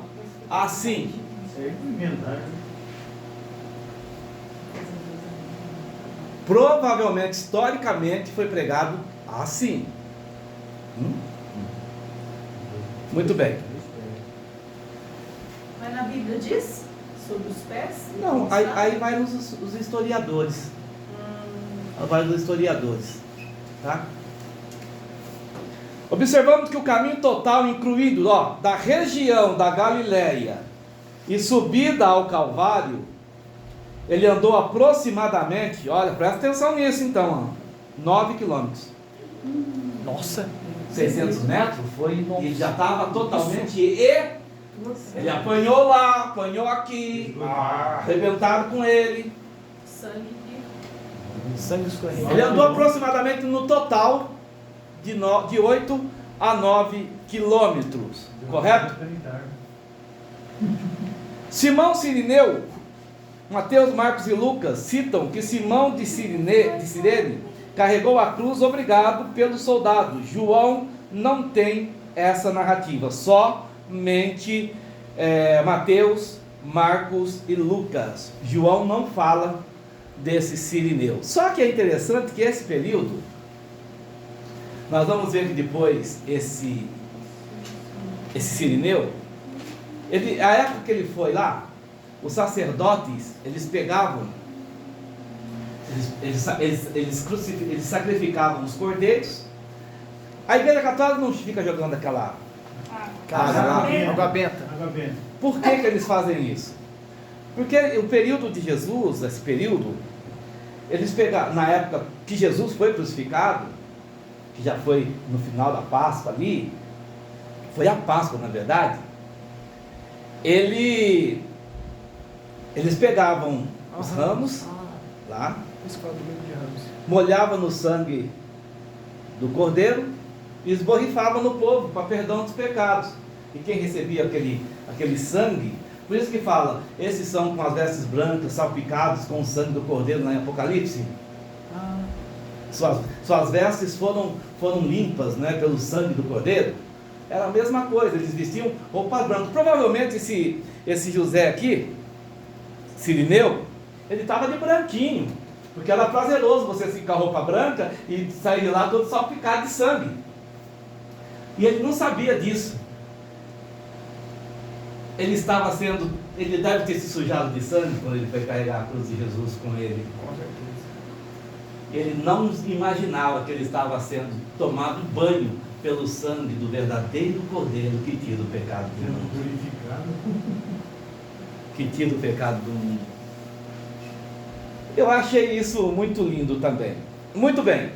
Speaker 1: assim.
Speaker 6: Isso aí é inventar.
Speaker 1: Provavelmente, historicamente, foi pregado assim. Muito bem.
Speaker 4: Mas na Bíblia diz? sobre os pés?
Speaker 1: Não, aí vai os historiadores. Vai os historiadores. Tá? Observamos que o caminho total incluído, da região da Galileia e subida ao Calvário, ele andou aproximadamente, olha, presta atenção nisso então, 9 quilômetros.
Speaker 8: Nossa.
Speaker 1: 600 metros, ele já estava totalmente ele apanhou lá, apanhou aqui, arrebentaram com ele.
Speaker 8: Sangue escorrendo.
Speaker 1: Ele andou aproximadamente no total de 8 a 9 quilômetros, correto? Simão Cirineu, Mateus, Marcos e Lucas citam que Simão de Cirene carregou a cruz obrigado pelos soldados. João não tem essa narrativa, somente Mateus, Marcos e Lucas. João não fala desse Cirineu. Só que é interessante que esse período, nós vamos ver que depois esse Cirineu, a época que ele foi lá, os sacerdotes, eles pegavam, eles sacrificavam os cordeiros. A Igreja Católica não fica jogando aquela
Speaker 8: água benta.
Speaker 1: Por que eles fazem isso? Porque o período de Jesus, esse período, eles pegaram, na época que Jesus foi crucificado, que já foi no final da Páscoa ali, foi a Páscoa na verdade, eles pegavam os ramos lá, molhavam no sangue do cordeiro e esborrifavam no povo para perdão dos pecados. E quem recebia aquele sangue, por isso que fala, esses são com as vestes brancas, salpicados com o sangue do cordeiro lá em Apocalipse. Suas vestes foram limpas, né, pelo sangue do cordeiro. Era a mesma coisa, eles vestiam roupas brancas. Provavelmente esse José aqui, Cirineu, ele estava de branquinho, porque era prazeroso você ficar roupa branca e sair de lá todo salpicado de sangue. E ele não sabia disso. Ele deve ter se sujado de sangue quando ele foi carregar a cruz de Jesus com ele. Com certeza. Ele não imaginava que ele estava sendo tomado banho pelo sangue do verdadeiro cordeiro que tira o pecado do mundo. Que tira o pecado do mundo. Eu achei isso muito lindo também. Muito bem.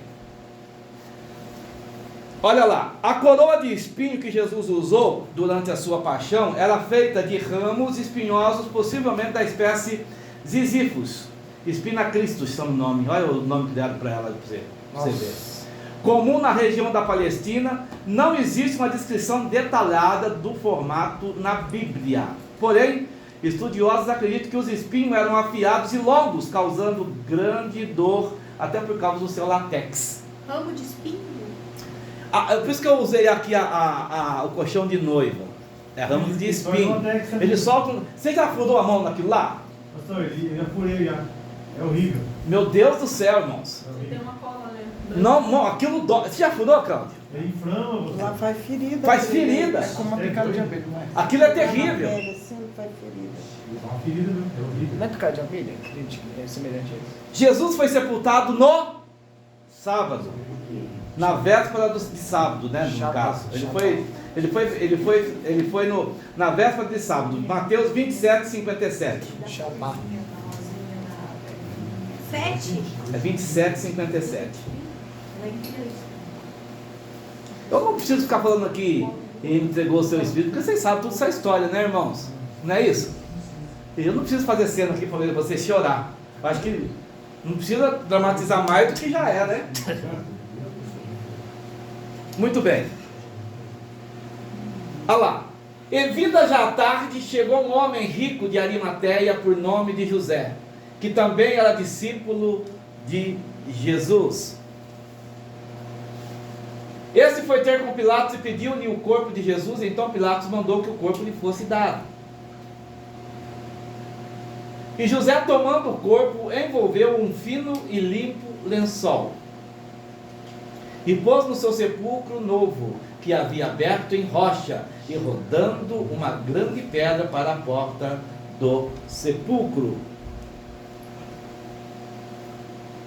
Speaker 1: Olha lá, a coroa de espinho que Jesus usou durante a sua paixão era feita de ramos espinhosos, possivelmente da espécie Ziziphus. Spina Christus são o nome. Olha o nome que deram para ela para você ver. Comum na região da Palestina, não existe uma descrição detalhada do formato na Bíblia. Porém, estudiosos acreditam que os espinhos eram afiados e longos, causando grande dor, até por causa do seu látex.
Speaker 7: Ramo de espinho?
Speaker 1: Por isso que eu usei aqui o colchão de noiva. É ramo de espinho. Eles soltam. Você já furou a mão naquilo lá?
Speaker 6: Pastor, eu já furei já. É horrível.
Speaker 1: Meu Deus do céu, irmãos.
Speaker 4: Tem uma cola, né?
Speaker 1: Não, aquilo dói. Você já furou, Cláudio?
Speaker 6: Ele inflama você.
Speaker 2: Lá faz ferida.
Speaker 1: Faz ferida.
Speaker 8: É como uma picada de abelha, não é?
Speaker 1: Aquilo é terrível.
Speaker 2: Assim, faz ferida.
Speaker 6: É uma ferida mesmo. É horrível.
Speaker 8: Não é picada de abelha? É semelhante a isso.
Speaker 1: Jesus foi sepultado no sábado. Na véspera de sábado, né? No caso. Ele foi na véspera de sábado. Mateus 27, 57.
Speaker 8: Shabbat.
Speaker 7: 7?
Speaker 1: É 27, 57. Eu não preciso ficar falando aqui, ele entregou o seu espírito, porque vocês sabem toda essa história, né, irmãos? Não é isso? Eu não preciso fazer cena aqui para ver você chorar. Eu acho que não precisa dramatizar mais do que já é, né? Muito bem. Olha lá. E vinda já à tarde, chegou um homem rico de Arimateia, por nome de José, que também era discípulo de Jesus. Esse foi ter com Pilatos e pediu-lhe o corpo de Jesus, então Pilatos mandou que o corpo lhe fosse dado. E José, tomando o corpo, envolveu um fino e limpo lençol e pôs no seu sepulcro novo, que havia aberto em rocha, e rodando uma grande pedra para a porta do sepulcro.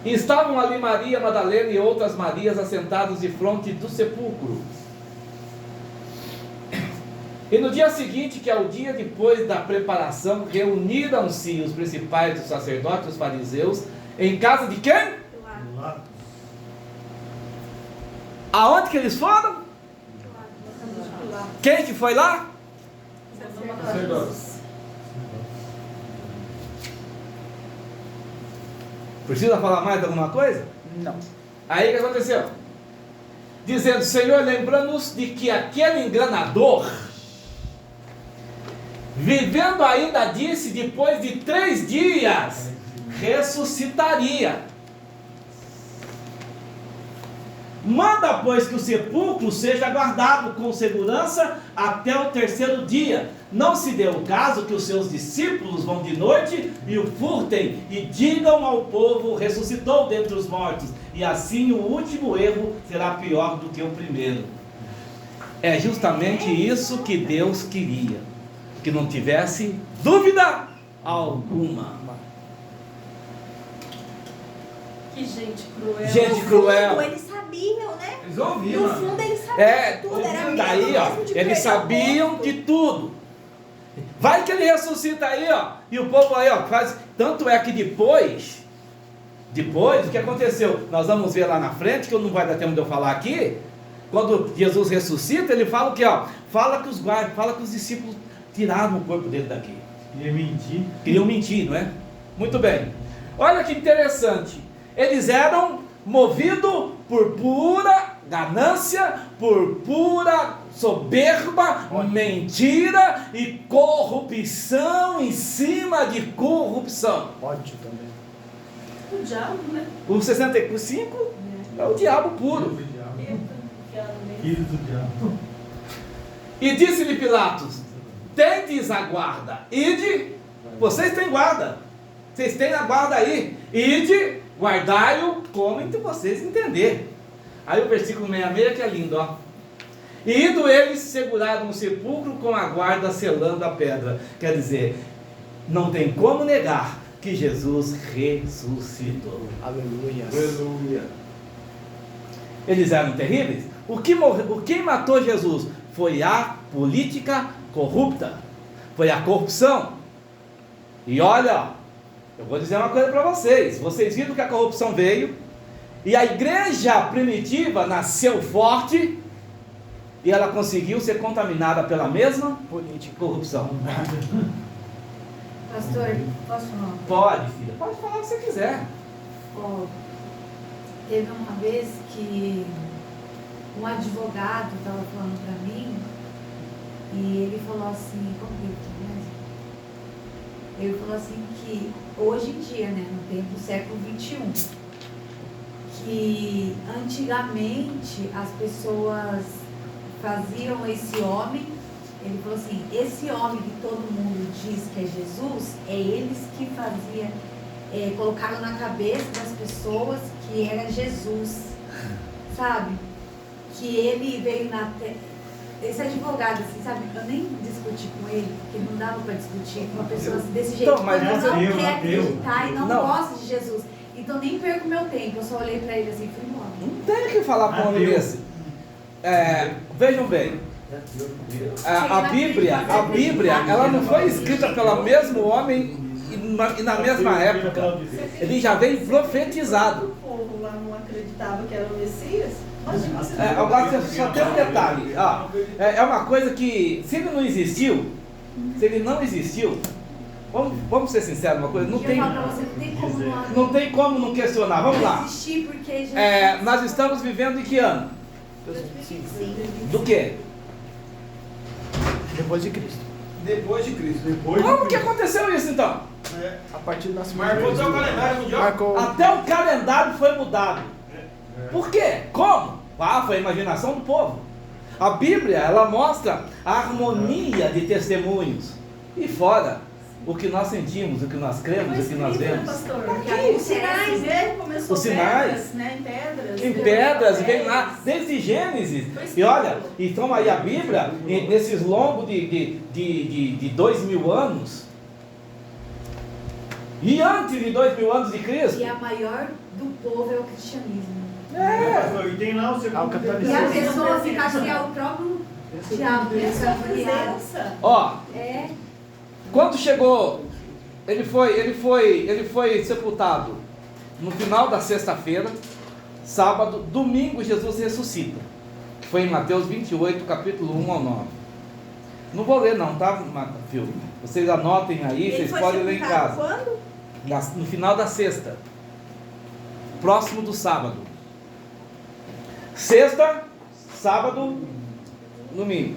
Speaker 1: E estavam ali Maria Madalena e outras Marias assentadas de fronte do sepulcro. E no dia seguinte, que é o dia depois da preparação, reuniram-se os principais dos sacerdotes, os fariseus, em casa de quem?
Speaker 6: Lá.
Speaker 1: Aonde que eles foram? Quem que foi lá?
Speaker 3: Sacerdote.
Speaker 1: Precisa falar mais de alguma coisa?
Speaker 8: Não.
Speaker 1: Aí o que aconteceu? Dizendo: Senhor, lembrando-nos de que aquele enganador, vivendo ainda, disse, depois de 3 dias, ressuscitaria. Manda, pois, que o sepulcro seja guardado com segurança até o 3º dia. Não se dê o caso que os seus discípulos vão de noite e o furtem e digam ao povo: ressuscitou dentre os mortos. E assim o último erro será pior do que o primeiro. É justamente isso que Deus queria, que não tivesse dúvida alguma.
Speaker 4: Que gente cruel.
Speaker 1: Gente cruel.
Speaker 7: No fundo, eles sabiam, né?
Speaker 3: Eles ouviram.
Speaker 7: No fundo, eles sabiam tudo. Era medo
Speaker 1: daí, ó,
Speaker 7: mesmo de
Speaker 1: eles
Speaker 7: perder o
Speaker 1: sabiam
Speaker 7: posto.
Speaker 1: de tudo. Vai que ele ressuscita aí, ó, e o povo aí, ó, faz. Tanto é que depois, o que aconteceu? Nós vamos ver lá na frente, que não vai dar tempo de eu falar aqui. Quando Jesus ressuscita, ele fala o que, ó? Fala que os guardas, fala que os discípulos tiraram o corpo dele daqui.
Speaker 6: Queria mentir.
Speaker 1: Queriam mentir, não é? Muito bem. Olha que interessante. Eles eram movidos por pura ganância, por pura soberba, mentira e corrupção em cima de corrupção.
Speaker 8: Ódio também.
Speaker 4: O diabo, né?
Speaker 1: O 65 é o diabo puro.
Speaker 6: Filho do diabo.
Speaker 1: E disse-lhe Pilatos: tendes a guarda, ide, vocês têm guarda, vocês têm a guarda aí, ide, guardai-o como entre vocês entender. Aí o versículo 66 que é lindo, ó. E indo eles, seguraram o sepulcro com a guarda selando a pedra. Quer dizer, não tem como negar que Jesus ressuscitou.
Speaker 8: Aleluia.
Speaker 1: Aleluia. Eles eram terríveis. Quem matou Jesus foi a política corrupta, foi a corrupção. E olha, eu vou dizer uma coisa para vocês. Vocês viram que a corrupção veio e a igreja primitiva nasceu forte e ela conseguiu ser contaminada pela mesma política corrupção.
Speaker 9: Pastor, posso falar?
Speaker 1: Pode, filha, pode falar o que você quiser.
Speaker 9: Ó, teve uma vez que um advogado estava falando para mim e ele falou assim, como que ele falou mesmo? Ele falou assim que hoje em dia, né, no tempo do século XXI, que antigamente as pessoas faziam esse homem, ele falou assim, esse homem que todo mundo diz que é Jesus, é eles que faziam, colocaram na cabeça das pessoas que era Jesus, sabe? Que ele veio na terra. Esse advogado, assim, sabe? Eu nem discuti com ele, porque não dava para discutir com uma pessoa desse jeito.
Speaker 1: Então, mas
Speaker 9: quando
Speaker 1: você-
Speaker 9: não quer acreditar e não
Speaker 1: Não.
Speaker 9: gosta de Jesus. Então nem perco meu tempo. Eu só olhei para ele assim e fui embora.
Speaker 1: Não tem o que falar com um homem
Speaker 6: Ateu.
Speaker 1: desse. Vejam bem, a Bíblia, ela não foi escrita pelo mesmo homem e na mesma época. Ele já veio profetizado.
Speaker 4: O povo lá não acreditava que era o Messias. Imagina você.
Speaker 1: Agora só tem um detalhe. Ó, é uma coisa que, se ele não existiu, vamos ser sinceros, uma coisa, não
Speaker 9: E eu
Speaker 1: tem,
Speaker 9: falo pra você,
Speaker 1: não tem como não questionar. Vamos lá.
Speaker 9: Existir porque Jesus.
Speaker 1: Nós estamos vivendo em que ano?
Speaker 7: 2005.
Speaker 1: Do quê?
Speaker 8: Depois de Cristo.
Speaker 3: Depois de Cristo.
Speaker 6: Depois de
Speaker 1: Como que
Speaker 6: Cristo.
Speaker 1: aconteceu isso então?
Speaker 8: A partir do nascimento
Speaker 3: Marcou
Speaker 8: de
Speaker 3: até o
Speaker 8: Jesus.
Speaker 3: calendário mundial.
Speaker 8: Marcou.
Speaker 1: Até o calendário foi mudado. Por quê? Como? Foi a imaginação do povo. A Bíblia, ela mostra a harmonia de testemunhos. E fora, o que nós sentimos, o que nós cremos, o que nós vemos.
Speaker 4: Pastor.
Speaker 7: Os sinais,
Speaker 4: Né? Começou
Speaker 1: Os sinais.
Speaker 4: pedras, né? Em pedras.
Speaker 1: Em pedras, vem lá, desde Gênesis. E olha, então aí a Bíblia, nesses longos de 2000 anos, E antes de 2000 anos de Cristo.
Speaker 9: E a maior do povo é o cristianismo.
Speaker 6: Pastor, e tem lá o segundo.
Speaker 9: E a pessoa fica assim, é o próprio diabo.
Speaker 4: Presença.
Speaker 1: Ó,
Speaker 9: É.
Speaker 1: quando chegou, ele foi sepultado no final da sexta-feira, sábado, domingo Jesus ressuscita. Que foi em Mateus 28, capítulo 1 ao 9. Não vou ler não, tá, Fio? Vocês anotem aí,
Speaker 7: Ele
Speaker 1: vocês
Speaker 7: foi
Speaker 1: podem ler em
Speaker 7: sepultado
Speaker 1: casa.
Speaker 7: quando?
Speaker 1: No final da sexta, próximo do sábado. Sexta, sábado, domingo.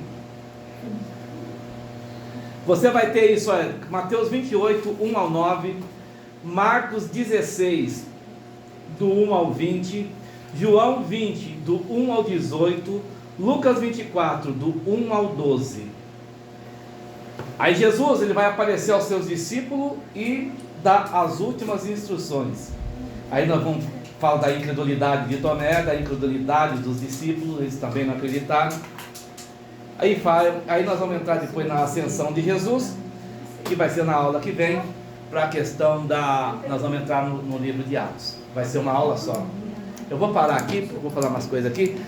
Speaker 1: Você vai ter isso, olha, Mateus 28, 1 ao 9, Marcos 16, do 1 ao 20, João 20, do 1 ao 18, Lucas 24, do 1 ao 12. Aí Jesus, ele vai aparecer aos seus discípulos e dar as últimas instruções. Aí nós vamos falar da incredulidade de Tomé, da incredulidade dos discípulos, eles também não acreditaram. Aí nós vamos entrar depois na ascensão de Jesus, que vai ser na aula que vem, para a questão da... Nós vamos entrar no livro de Atos. Vai ser uma aula só. Eu vou parar aqui, vou falar umas coisas aqui.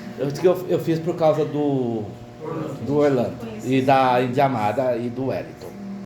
Speaker 1: Eu fiz por causa do Orlando, e da Amada e do Wellington.